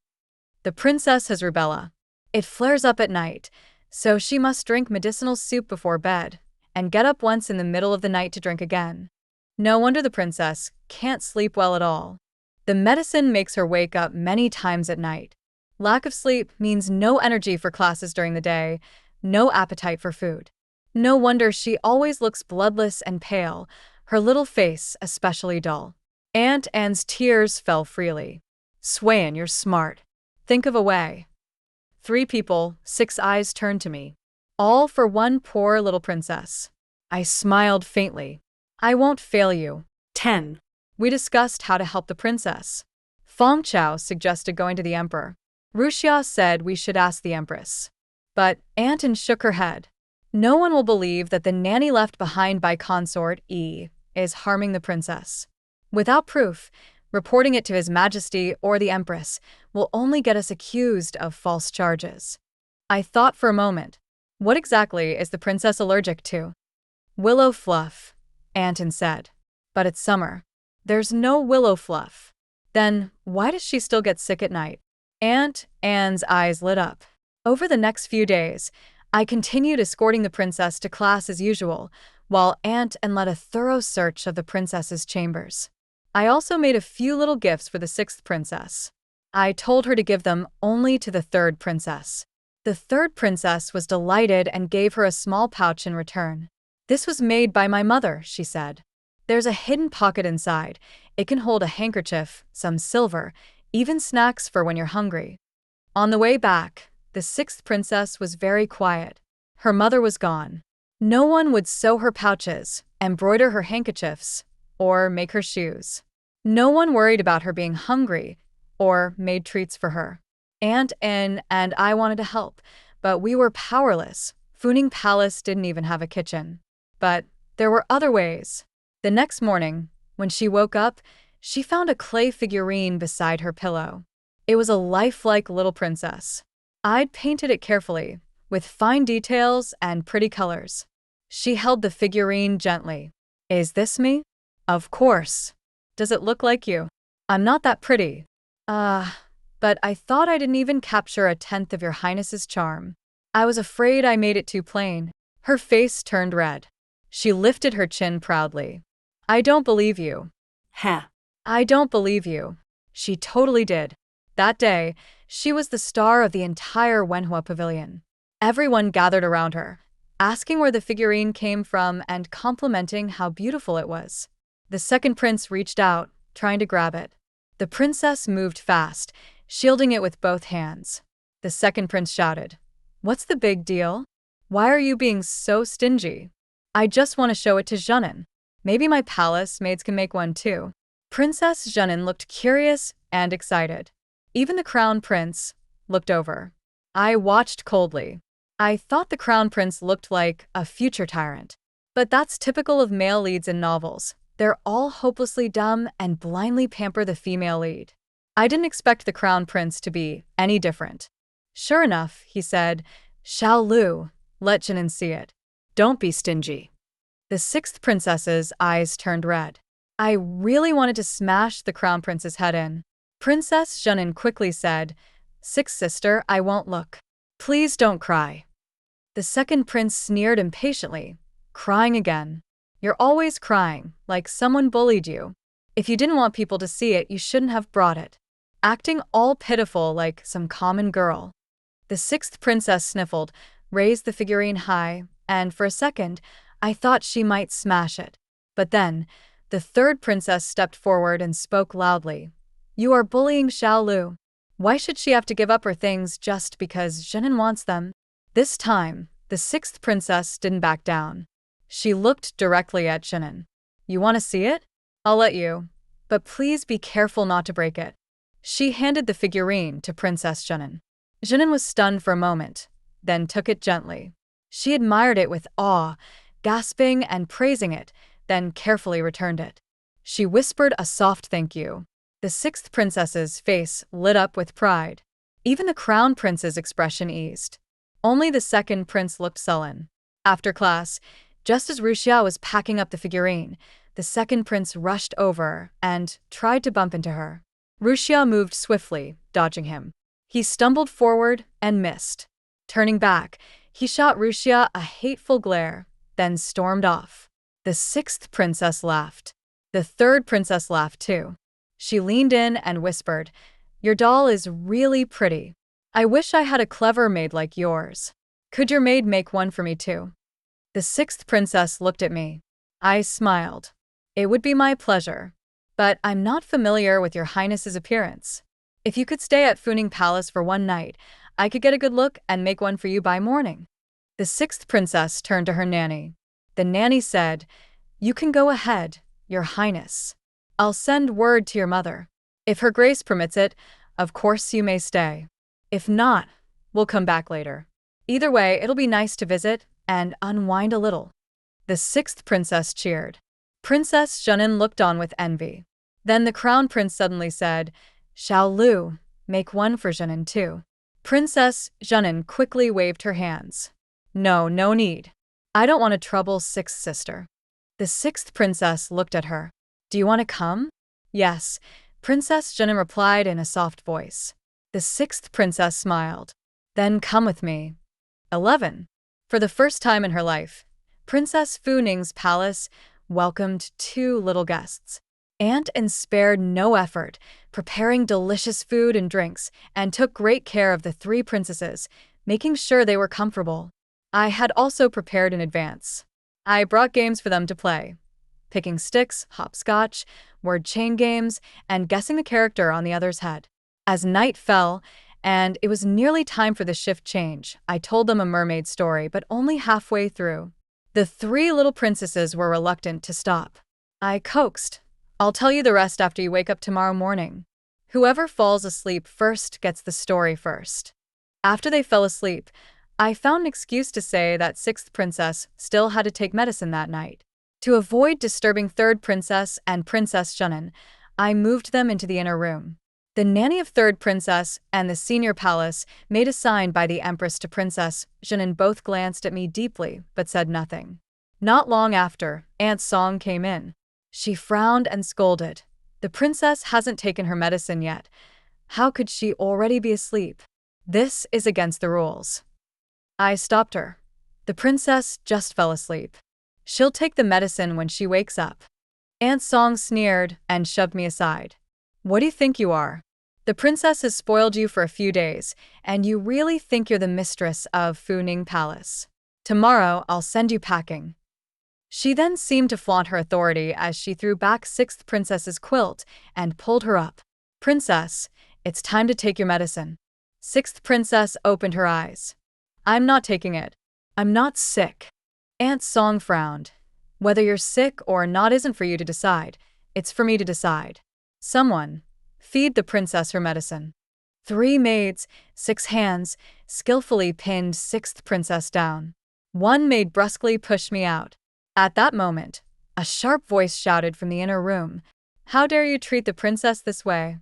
The princess has rubella. It flares up at night, so she must drink medicinal soup before bed, and get up once in the middle of the night to drink again. No wonder the princess can't sleep well at all. The medicine makes her wake up many times at night. Lack of sleep means no energy for classes during the day, no appetite for food. No wonder she always looks bloodless and pale, her little face especially dull. Aunt Anne's tears fell freely. Swain, you're smart. Think of a way. 3 people, 6 eyes turned to me. All for one poor little princess. I smiled faintly. I won't fail you. 10. We discussed how to help the princess. Feng Chao suggested going to the emperor. Ru Xia said we should ask the empress. But Aunt Anne shook her head. No one will believe that the nanny left behind by consort E is harming the princess. Without proof, reporting it to His Majesty or the empress will only get us accused of false charges. I thought for a moment. What exactly is the princess allergic to? Willow fluff, Aunt Anne said. But it's summer. There's no willow fluff. Then why does she still get sick at night? Aunt Anne's eyes lit up. Over the next few days, I continued escorting the princess to class as usual, while Aunt Anne led a thorough search of the princess's chambers. I also made a few little gifts for the 6th princess. I told her to give them only to the third princess. The third princess was delighted and gave her a small pouch in return. This was made by my mother, she said. There's a hidden pocket inside. It can hold a handkerchief, some silver, even snacks for when you're hungry. On the way back, the sixth princess was very quiet. Her mother was gone. No one would sew her pouches, embroider her handkerchiefs, or make her shoes. No one worried about her being hungry or made treats for her. Aunt N and I wanted to help, but we were powerless. Funing Palace didn't even have a kitchen. But there were other ways. The next morning, when she woke up, she found a clay figurine beside her pillow. It was a lifelike little princess. I'd painted it carefully, with fine details and pretty colors. She held the figurine gently. Is this me? Of course. Does it look like you? I'm not that pretty. But I thought I didn't even capture a tenth of your highness's charm. I was afraid I made it too plain. Her face turned red. She lifted her chin proudly. I don't believe you. Ha. I don't believe you. She totally did. That day, she was the star of the entire Wenhua pavilion. Everyone gathered around her, asking where the figurine came from and complimenting how beautiful it was. The second prince reached out, trying to grab it. The princess moved fast, shielding it with both hands. The second prince shouted, "What's the big deal? Why are you being so stingy? I just want to show it to Zhenin. Maybe my palace maids can make one too." Princess Zhenin looked curious and excited. Even the crown prince looked over. I watched coldly. I thought the crown prince looked like a future tyrant. But that's typical of male leads in novels. They're all hopelessly dumb and blindly pamper the female lead. I didn't expect the crown prince to be any different. Sure enough, he said, "Xiao Lu, let Zhenin see it. Don't be stingy." The sixth princess's eyes turned red. I really wanted to smash the crown prince's head in. Princess Zhenin quickly said, "Sixth sister, I won't look. Please don't cry." The second prince sneered impatiently, crying again. "You're always crying, like someone bullied you. If you didn't want people to see it, you shouldn't have brought it. Acting all pitiful like some common girl." The sixth princess sniffled, raised the figurine high, and for a second, I thought she might smash it. But then, the third princess stepped forward and spoke loudly. "You are bullying Xiao Lu. Why should she have to give up her things just because Zhenin wants them?" This time, the sixth princess didn't back down. She looked directly at Zhenin. "You want to see it? I'll let you. But please be careful not to break it." She handed the figurine to Princess Zhenin. Zhenin was stunned for a moment, then took it gently. She admired it with awe, gasping and praising it, then carefully returned it. She whispered a soft thank you. The sixth princess's face lit up with pride. Even the crown prince's expression eased. Only the second prince looked sullen. After class, just as Ruxia was packing up the figurine, the second prince rushed over and tried to bump into her. Ruxia moved swiftly, dodging him. He stumbled forward and missed. Turning back, he shot Ruxia a hateful glare, then stormed off. The sixth princess laughed. The third princess laughed too. She leaned in and whispered, "Your doll is really pretty. I wish I had a clever maid like yours. Could your maid make one for me too?" The sixth princess looked at me. I smiled. "It would be my pleasure. But I'm not familiar with your highness's appearance. If you could stay at Funing Palace for one night, I could get a good look and make one for you by morning." The sixth princess turned to her nanny. The nanny said, "You can go ahead, your highness. I'll send word to your mother. If her grace permits it, of course you may stay. If not, we'll come back later. Either way, it'll be nice to visit and unwind a little." The sixth princess cheered. Princess Zhenin looked on with envy. Then the crown prince suddenly said, "Xiao Lu, make one for Zhenin too." Princess Zhenin quickly waved her hands. No need. I don't want to trouble sixth sister." The sixth princess looked at her. "Do you want to come?" "Yes," Princess Zhenin replied in a soft voice. The sixth princess smiled. "Then come with me." 11. For the first time in her life, Princess Fu Ning's palace welcomed two little guests. Aunt Anne spared no effort, preparing delicious food and drinks, and took great care of the three princesses, making sure they were comfortable. I had also prepared in advance. I brought games for them to play. Picking sticks, hopscotch, word chain games, and guessing the character on the other's head. As night fell, and it was nearly time for the shift change, I told them a mermaid story, but only halfway through. The three little princesses were reluctant to stop. I coaxed. I'll tell you the rest after you wake up tomorrow morning. Whoever falls asleep first gets the story first. After they fell asleep, I found an excuse to say that sixth princess still had to take medicine that night. To avoid disturbing third princess and Princess Shunin, I moved them into the inner room. The nanny of third princess and the senior palace made a sign by the empress to Princess Shunin. Both glanced at me deeply but said nothing. Not long after, Aunt Song came in. She frowned and scolded. The princess hasn't taken her medicine yet. How could she already be asleep? This is against the rules. I stopped her. The princess just fell asleep. She'll take the medicine when she wakes up. Aunt Song sneered and shoved me aside. What do you think you are? The princess has spoiled you for a few days, and you really think you're the mistress of Funing Palace. Tomorrow I'll send you packing. She then seemed to flaunt her authority as she threw back sixth princess's quilt and pulled her up. Princess, it's time to take your medicine. Sixth princess opened her eyes. I'm not taking it. I'm not sick. Aunt Song frowned. Whether you're sick or not isn't for you to decide. It's for me to decide. Someone, feed the princess her medicine. 3 maids, 6 hands, skillfully pinned sixth princess down. One maid brusquely pushed me out. At that moment, a sharp voice shouted from the inner room, "How dare you treat the princess this way?"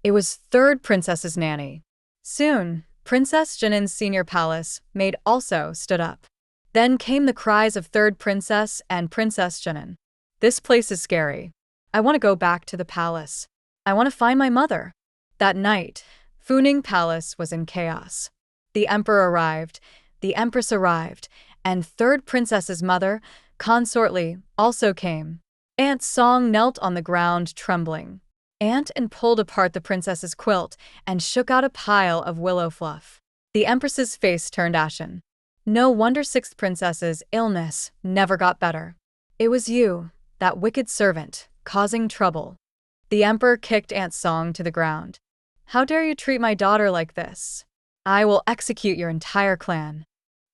It was third princess's nanny. Soon, Princess Jinin's senior palace maid also stood up. Then came the cries of third princess and Princess Jinin. This place is scary. I want to go back to the palace. I want to find my mother. That night, Funing Palace was in chaos. The emperor arrived, the empress arrived, and third princess's mother, Consort Li, also came. Aunt Song knelt on the ground trembling. Aunt Anne pulled apart the princess's quilt and shook out a pile of willow fluff. The empress's face turned ashen. No wonder sixth princess's illness never got better. It was you, that wicked servant, causing trouble. The emperor kicked Aunt Song to the ground. How dare you treat my daughter like this? I will execute your entire clan.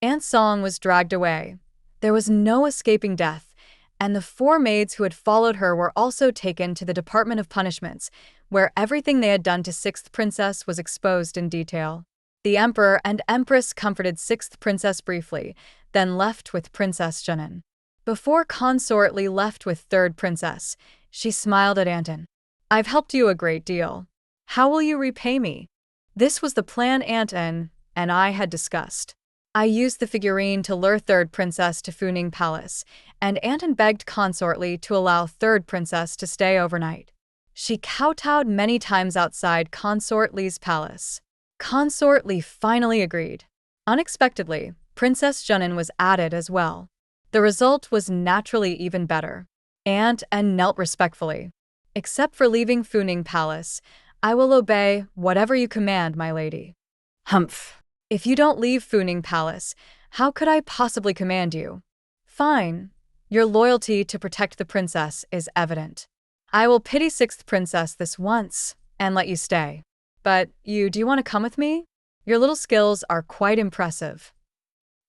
Aunt Song was dragged away. There was no escaping death, and the 4 maids who had followed her were also taken to the Department of Punishments, where everything they had done to sixth princess was exposed in detail. The emperor and empress comforted sixth princess briefly, then left with Princess Jinin. Before Consort Li left with third princess, she smiled at Aunt Anne. I've helped you a great deal. How will you repay me? This was the plan Aunt Anne and I had discussed. I used the figurine to lure third princess to Funing Palace, and Aunt Anne begged Consort Li to allow third princess to stay overnight. She kowtowed many times outside Consort Li's palace. Consort Li finally agreed. Unexpectedly, Princess Jinin was added as well. The result was naturally even better. Aunt Anne knelt respectfully. Except for leaving Funing Palace, I will obey whatever you command, my lady. Humph. If you don't leave Funing Palace, how could I possibly command you? Fine. Your loyalty to protect the princess is evident. I will pity sixth princess this once and let you stay. But do you want to come with me? Your little skills are quite impressive.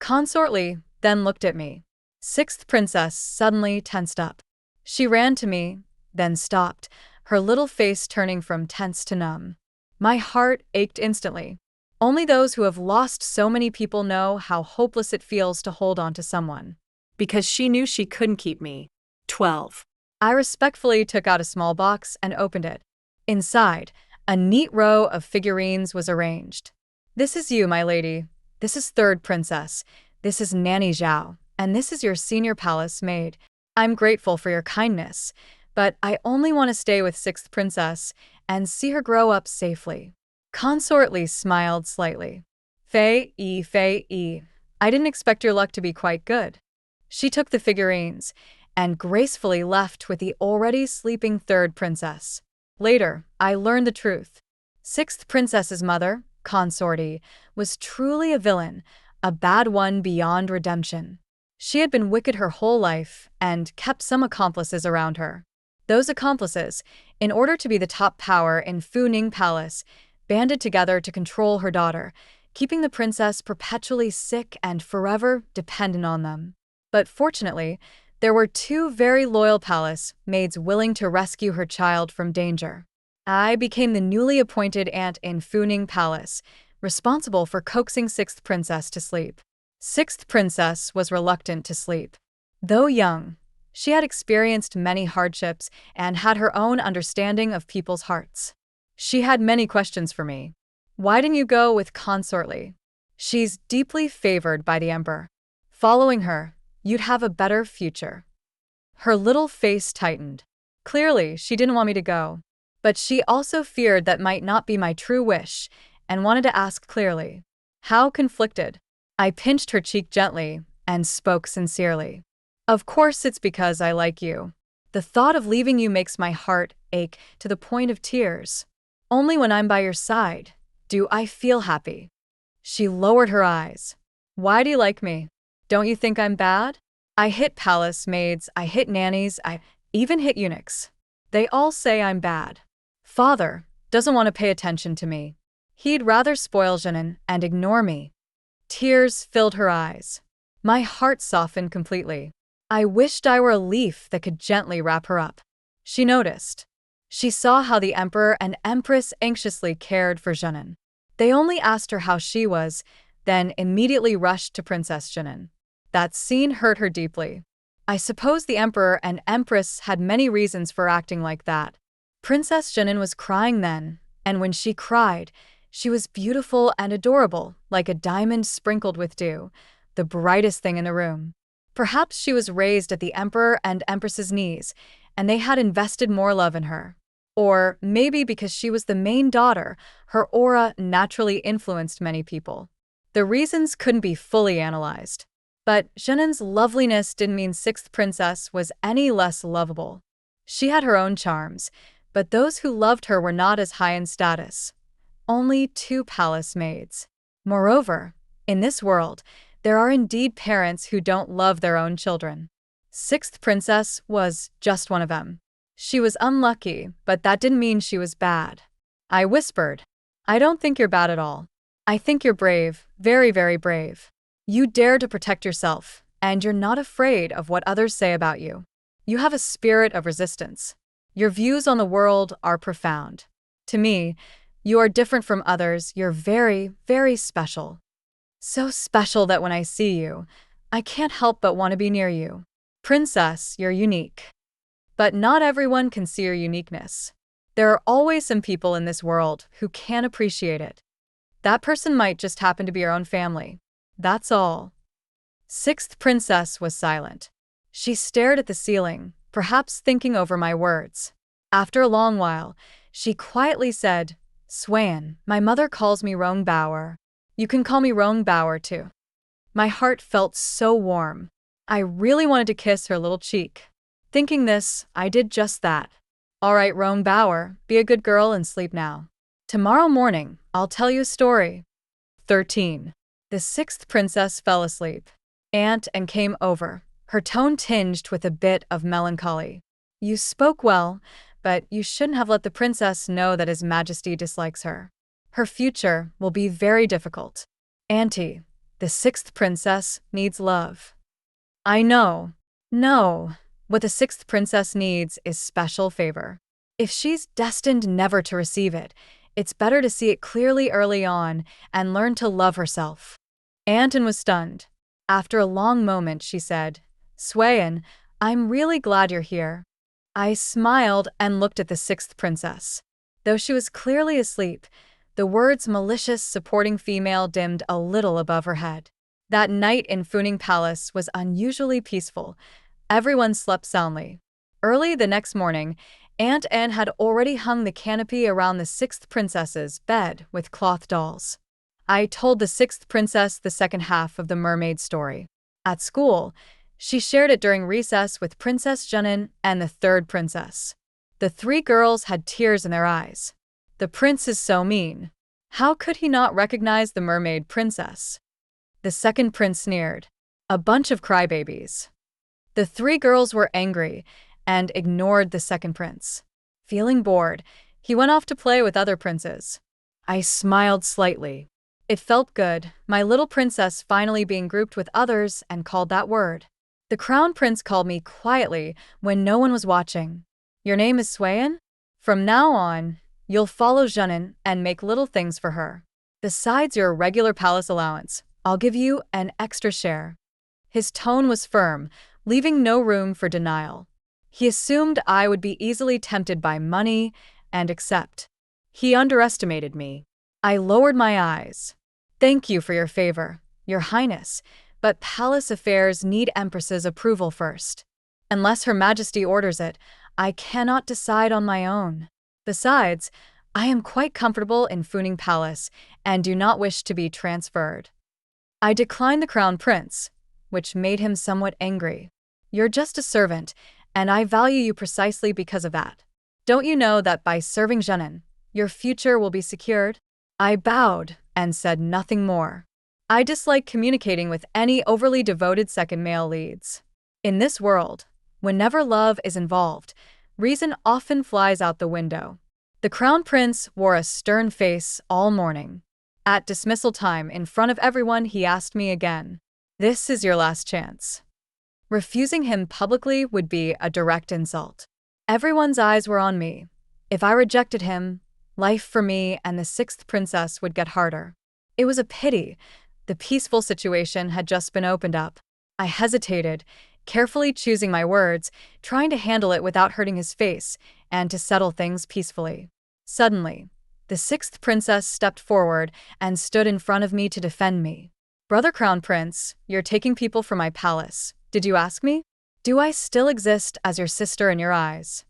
Consort Li then looked at me. Sixth princess suddenly tensed up. She ran to me, then stopped, her little face turning from tense to numb. My heart ached instantly. Only those who have lost so many people know how hopeless it feels to hold on to someone. Because she knew she couldn't keep me. 12. I respectfully took out a small box and opened it. Inside, a neat row of figurines was arranged. This is you, my lady. This is third princess. This is Nanny Zhao. And this is your senior palace maid. I'm grateful for your kindness, but I only want to stay with sixth princess and see her grow up safely. Consort Li smiled slightly. Fei Yi, I didn't expect your luck to be quite good. She took the figurines, and gracefully left with the already sleeping third princess. Later, I learned the truth. Sixth princess's mother, consortie, was truly a villain, a bad one beyond redemption. She had been wicked her whole life and kept some accomplices around her. Those accomplices, in order to be the top power in Fu Ning Palace, banded together to control her daughter, keeping the princess perpetually sick and forever dependent on them. But fortunately, there were two very loyal palace maids willing to rescue her child from danger. I became the newly appointed aunt in Fu Ning Palace, responsible for coaxing Sixth Princess to sleep. Sixth Princess was reluctant to sleep. Though young, she had experienced many hardships and had her own understanding of people's hearts. She had many questions for me. Why didn't you go with consortly? She's deeply favored by the emperor. Following her, you'd have a better future. Her little face tightened. Clearly, she didn't want me to go. But she also feared that might not be my true wish and wanted to ask clearly. How conflicted? I pinched her cheek gently and spoke sincerely. Of course it's because I like you. The thought of leaving you makes my heart ache to the point of tears. Only when I'm by your side do I feel happy. She lowered her eyes. Why do you like me? Don't you think I'm bad? I hit palace maids, I hit nannies, I even hit eunuchs. They all say I'm bad. Father doesn't want to pay attention to me. He'd rather spoil Jeannin and ignore me. Tears filled her eyes. My heart softened completely. I wished I were a leaf that could gently wrap her up. She noticed. She saw how the emperor and empress anxiously cared for Jeannin. They only asked her how she was, then immediately rushed to Princess Jeannin. That scene hurt her deeply. I suppose the emperor and empress had many reasons for acting like that. Princess Jeannin was crying then, and when she cried, she was beautiful and adorable, like a diamond sprinkled with dew, the brightest thing in the room. Perhaps she was raised at the emperor and empress's knees, and they had invested more love in her. Or maybe because she was the main daughter, her aura naturally influenced many people. The reasons couldn't be fully analyzed. But Jeannin's loveliness didn't mean Sixth Princess was any less lovable. She had her own charms, but those who loved her were not as high in status. Only two palace maids. Moreover, in this world, there are indeed parents who don't love their own children. Sixth Princess was just one of them. She was unlucky, but that didn't mean she was bad. I whispered, I don't think you're bad at all. I think you're brave, very, very brave. You dare to protect yourself, and you're not afraid of what others say about you. You have a spirit of resistance. Your views on the world are profound. To me, you are different from others. You're very, very special. So special that when I see you, I can't help but want to be near you. Princess, you're unique. But not everyone can see your uniqueness. There are always some people in this world who can't appreciate it. That person might just happen to be your own family. That's all. Sixth Princess was silent. She stared at the ceiling, perhaps thinking over my words. After a long while, she quietly said, Swain, my mother calls me Rong Bauer. You can call me Rong Bauer too. My heart felt so warm. I really wanted to kiss her little cheek. Thinking this, I did just that. All right, Rong Bauer, be a good girl and sleep now. Tomorrow morning, I'll tell you a story. 13. The sixth princess fell asleep. Aunt Anne came over, her tone tinged with a bit of melancholy. You spoke well, but you shouldn't have let the princess know that His Majesty dislikes her. Her future will be very difficult. Auntie, the sixth princess needs love. I know. No. What the sixth princess needs is special favor. If she's destined never to receive it, it's better to see it clearly early on and learn to love herself. Aunt Anne was stunned. After a long moment, she said, Swain, I'm really glad you're here. I smiled and looked at the sixth princess. Though she was clearly asleep, the words malicious supporting female dimmed a little above her head. That night in Fu Ning Palace was unusually peaceful. Everyone slept soundly. Early the next morning, Aunt Anne had already hung the canopy around the sixth princess's bed with cloth dolls. I told the sixth princess the second half of the mermaid story. At school, She shared it during recess with Princess Jenin and the third princess. The three girls had tears in their eyes. The prince is so mean. How could he not recognize the mermaid princess? The second prince sneered. A bunch of crybabies. The three girls were angry and ignored the second prince. Feeling bored, he went off to play with other princes. I smiled slightly. It felt good, my little princess finally being grouped with others and called that word. The crown prince called me quietly when no one was watching. Your name is Swayan? From now on, you'll follow Jenin and make little things for her. Besides your regular palace allowance, I'll give you an extra share. His tone was firm, leaving no room for denial. He assumed I would be easily tempted by money and accept. He underestimated me. I lowered my eyes. Thank you for your favor, Your Highness, but palace affairs need Empress's approval first. Unless Her Majesty orders it, I cannot decide on my own. Besides, I am quite comfortable in Funing Palace and do not wish to be transferred. I declined the crown prince, which made him somewhat angry. You're just a servant, and I value you precisely because of that. Don't you know that by serving Jenin, your future will be secured? I bowed and said nothing more. I dislike communicating with any overly devoted second male leads. In this world, whenever love is involved, reason often flies out the window. The crown prince wore a stern face all morning. At dismissal time, in front of everyone, he asked me again. This is your last chance. Refusing him publicly would be a direct insult. Everyone's eyes were on me. If I rejected him, life for me and the sixth princess would get harder. It was a pity. The peaceful situation had just been opened up. I hesitated, carefully choosing my words, trying to handle it without hurting his face, and to settle things peacefully. Suddenly, the sixth princess stepped forward and stood in front of me to defend me. Brother Crown Prince, you're taking people from my palace. Did you ask me? Do I still exist as your sister in your eyes?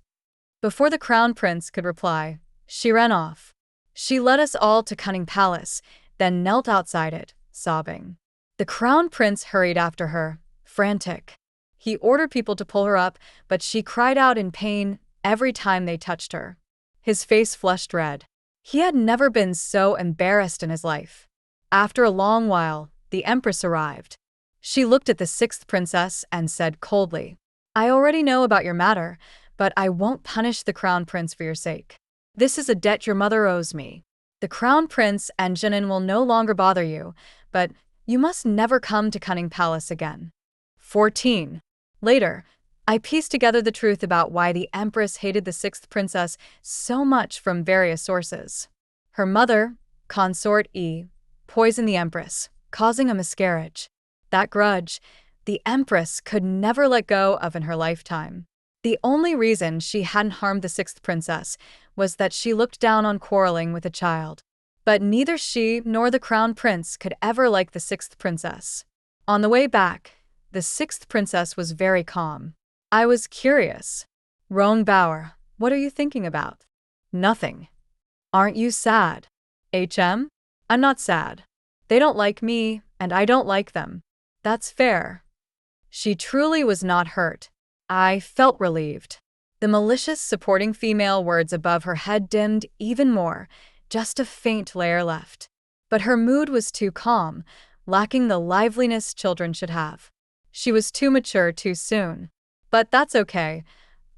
Before the Crown Prince could reply, she ran off. She led us all to Cunning Palace, then knelt outside it, sobbing. The Crown Prince hurried after her, frantic. He ordered people to pull her up, but she cried out in pain every time they touched her. His face flushed red. He had never been so embarrassed in his life. After a long while, the Empress arrived. She looked at the sixth princess and said coldly, I already know about your matter, but I won't punish the Crown Prince for your sake. This is a debt your mother owes me. The Crown Prince and Jenin will no longer bother you, but you must never come to Cunning Palace again. 14. Later, I pieced together the truth about why the Empress hated the sixth princess so much from various sources. Her mother, Consort E, poisoned the Empress, causing a miscarriage. That grudge, the Empress could never let go of in her lifetime. The only reason she hadn't harmed the sixth princess was that she looked down on quarreling with a child. But neither she nor the Crown Prince could ever like the sixth princess. On the way back, the sixth princess was very calm. I was curious. Roan Bauer, what are you thinking about? Nothing. Aren't you sad? I'm not sad. They don't like me, and I don't like them. That's fair. She truly was not hurt. I felt relieved. The malicious supporting female words above her head dimmed even more, just a faint layer left. But her mood was too calm, lacking the liveliness children should have. She was too mature too soon. But that's okay.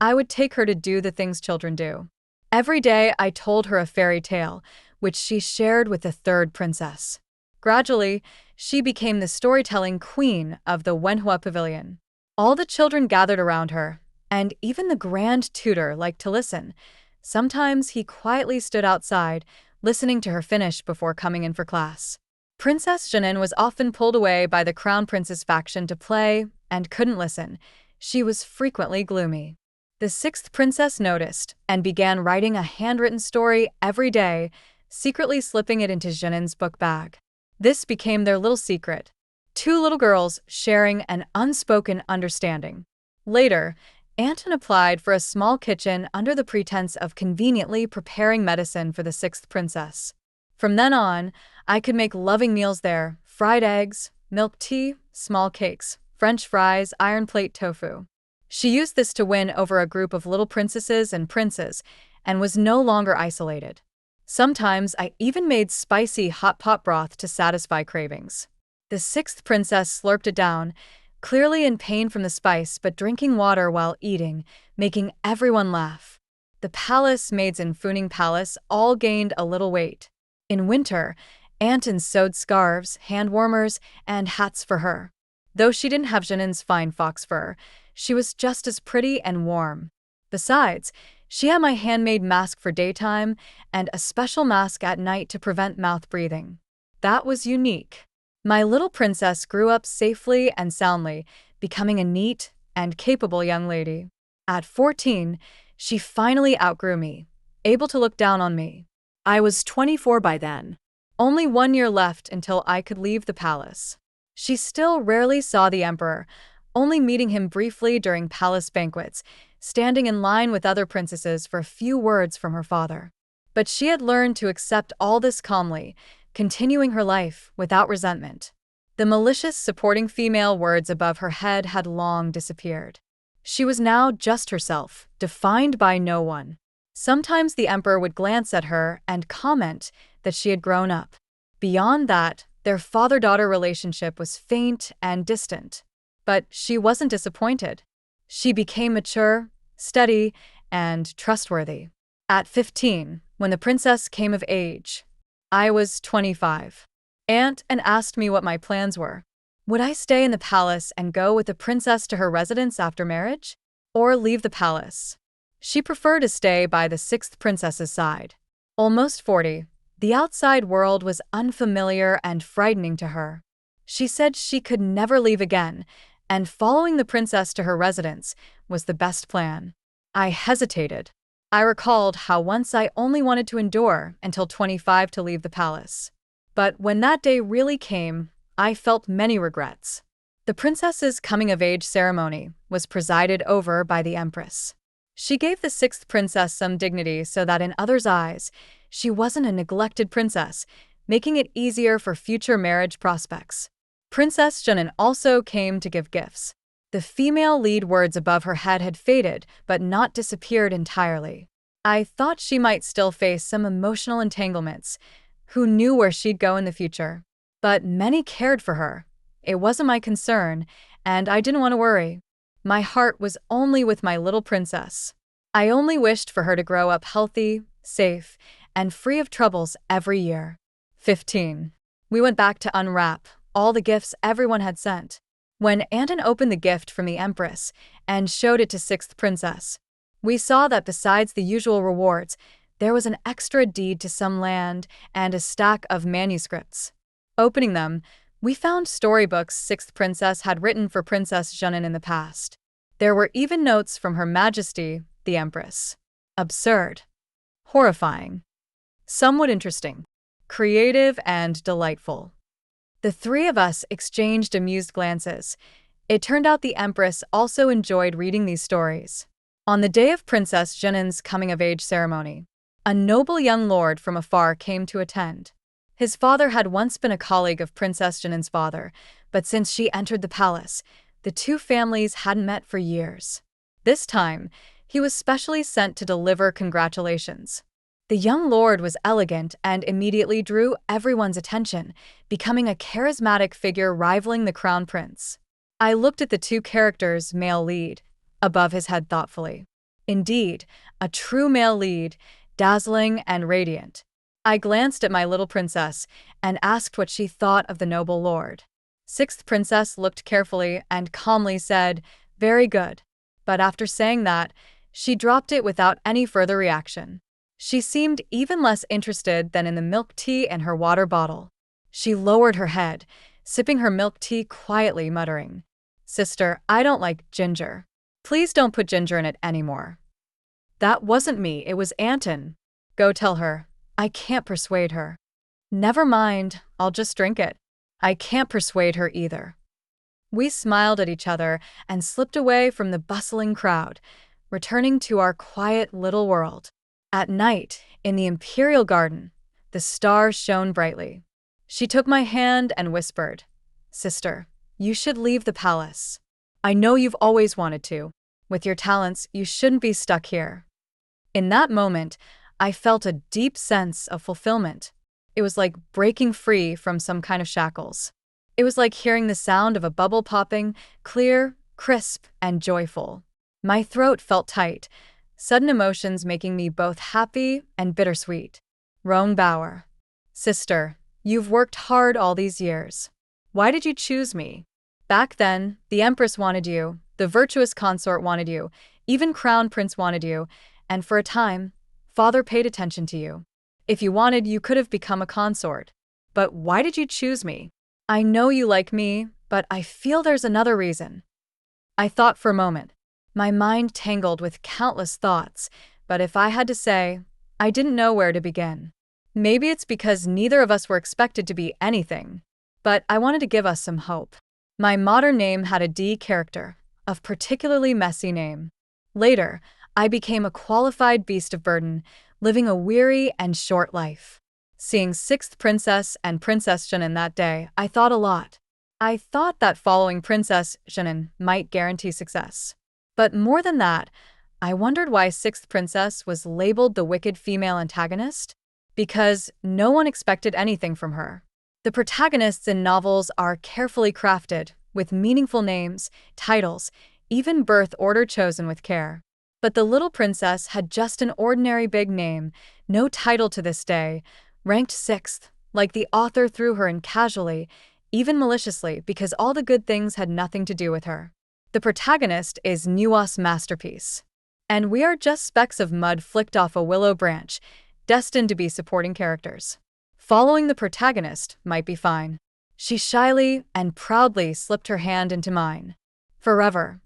I would take her to do the things children do. Every day I told her a fairy tale, which she shared with the third princess. Gradually, she became the storytelling queen of the Wenhua Pavilion. All the children gathered around her, and even the grand tutor liked to listen. Sometimes he quietly stood outside, listening to her finish before coming in for class. Princess Jenin was often pulled away by the Crown Prince's faction to play and couldn't listen. She was frequently gloomy. The sixth princess noticed and began writing a handwritten story every day, secretly slipping it into Jenin's book bag. This became their little secret. Two little girls sharing an unspoken understanding. Later, Anton applied for a small kitchen under the pretense of conveniently preparing medicine for the sixth princess. From then on, I could make loving meals there, fried eggs, milk tea, small cakes, French fries, iron plate tofu. She used this to win over a group of little princesses and princes and was no longer isolated. Sometimes I even made spicy hot pot broth to satisfy cravings. The sixth princess slurped it down, clearly in pain from the spice but drinking water while eating, making everyone laugh. The palace maids in Funing Palace all gained a little weight. In winter, Anton sewed scarves, hand warmers, and hats for her. Though she didn't have Jeannin's fine fox fur, she was just as pretty and warm. Besides, she had my handmade mask for daytime and a special mask at night to prevent mouth breathing. That was unique. My little princess grew up safely and soundly, becoming a neat and capable young lady. At 14, she finally outgrew me, able to look down on me. I was 24 by then. Only 1 year left until I could leave the palace. She still rarely saw the emperor, only meeting him briefly during palace banquets, standing in line with other princesses for a few words from her father. But she had learned to accept all this calmly, continuing her life without resentment. The malicious supporting female words above her head had long disappeared. She was now just herself, defined by no one. Sometimes the emperor would glance at her and comment that she had grown up. Beyond that, their father-daughter relationship was faint and distant. But she wasn't disappointed. She became mature, steady, and trustworthy. At 15, when the princess came of age, I was 25. Aunt asked me what my plans were. Would I stay in the palace and go with the princess to her residence after marriage? Or leave the palace? She preferred to stay by the sixth princess's side. Almost 40, the outside world was unfamiliar and frightening to her. She said she could never leave again, and following the princess to her residence was the best plan. I hesitated. I recalled how once I only wanted to endure until 25 to leave the palace. But when that day really came, I felt many regrets. The princess's coming-of-age ceremony was presided over by the empress. She gave the sixth princess some dignity so that in others' eyes, she wasn't a neglected princess, making it easier for future marriage prospects. Princess Jeannin also came to give gifts. The female lead words above her head had faded, but not disappeared entirely. I thought she might still face some emotional entanglements. Who knew where she'd go in the future? But many cared for her. It wasn't my concern, and I didn't want to worry. My heart was only with my little princess. I only wished for her to grow up healthy, safe, and free of troubles every year. 15. We went back to unwrap all the gifts everyone had sent. When Anton opened the gift from the empress and showed it to sixth princess, we saw that besides the usual rewards, there was an extra deed to some land and a stack of manuscripts. Opening them, we found storybooks sixth princess had written for Princess Jeannin in the past. There were even notes from Her Majesty, the Empress. Absurd. Horrifying. Somewhat interesting. Creative and delightful. The three of us exchanged amused glances. It turned out the Empress also enjoyed reading these stories. On the day of Princess Jeannin's coming-of-age ceremony, a noble young lord from afar came to attend. His father had once been a colleague of Princess Jeannin's father, but since she entered the palace, the two families hadn't met for years. This time, he was specially sent to deliver congratulations. The young lord was elegant and immediately drew everyone's attention, becoming a charismatic figure rivaling the crown prince. I looked at the two characters' male lead above his head thoughtfully. Indeed, a true male lead, dazzling and radiant. I glanced at my little princess and asked what she thought of the noble lord. Sixth princess looked carefully and calmly said, "Very good." But after saying that, she dropped it without any further reaction. She seemed even less interested than in the milk tea in her water bottle. She lowered her head, sipping her milk tea quietly, muttering, "Sister, I don't like ginger. Please don't put ginger in it anymore." That wasn't me, it was Anton. Go tell her. I can't persuade her. Never mind, I'll just drink it. I can't persuade her either. We smiled at each other and slipped away from the bustling crowd, returning to our quiet little world. At night, in the imperial garden, the stars shone brightly. She took my hand and whispered, "Sister, you should leave the palace. I know you've always wanted to. With your talents, you shouldn't be stuck here." In that moment, I felt a deep sense of fulfillment. It was like breaking free from some kind of shackles. It was like hearing the sound of a bubble popping, clear, crisp, and joyful. My throat felt tight, sudden emotions making me both happy and bittersweet. Roan Bauer. Sister, you've worked hard all these years. Why did you choose me? Back then, the Empress wanted you, the virtuous consort wanted you, even Crown Prince wanted you, and for a time, Father paid attention to you. If you wanted, you could have become a consort. But why did you choose me? I know you like me, but I feel there's another reason. I thought for a moment. My mind tangled with countless thoughts, but if I had to say, I didn't know where to begin. Maybe it's because neither of us were expected to be anything, but I wanted to give us some hope. My modern name had a D character, a particularly messy name. Later, I became a qualified beast of burden, living a weary and short life. Seeing 6th Princess and Princess Shannon that day, I thought a lot. I thought that following Princess Shannon might guarantee success. But more than that, I wondered why 6th Princess was labeled the wicked female antagonist, because no one expected anything from her. The protagonists in novels are carefully crafted, with meaningful names, titles, even birth order chosen with care. But the little princess had just an ordinary big name, no title to this day, ranked 6th, like the author threw her in casually, even maliciously, because all the good things had nothing to do with her. The protagonist is Nua's masterpiece. And we are just specks of mud flicked off a willow branch, destined to be supporting characters. Following the protagonist might be fine. She shyly and proudly slipped her hand into mine. Forever.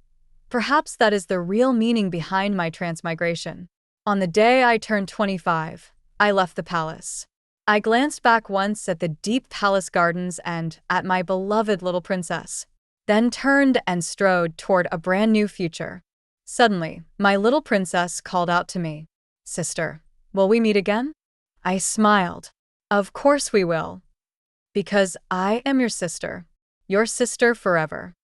Perhaps that is the real meaning behind my transmigration. On the day I turned 25, I left the palace. I glanced back once at the deep palace gardens and at my beloved little princess, then turned and strode toward a brand new future. Suddenly, my little princess called out to me, "Sister, will we meet again?" I smiled. Of course we will. Because I am your sister forever.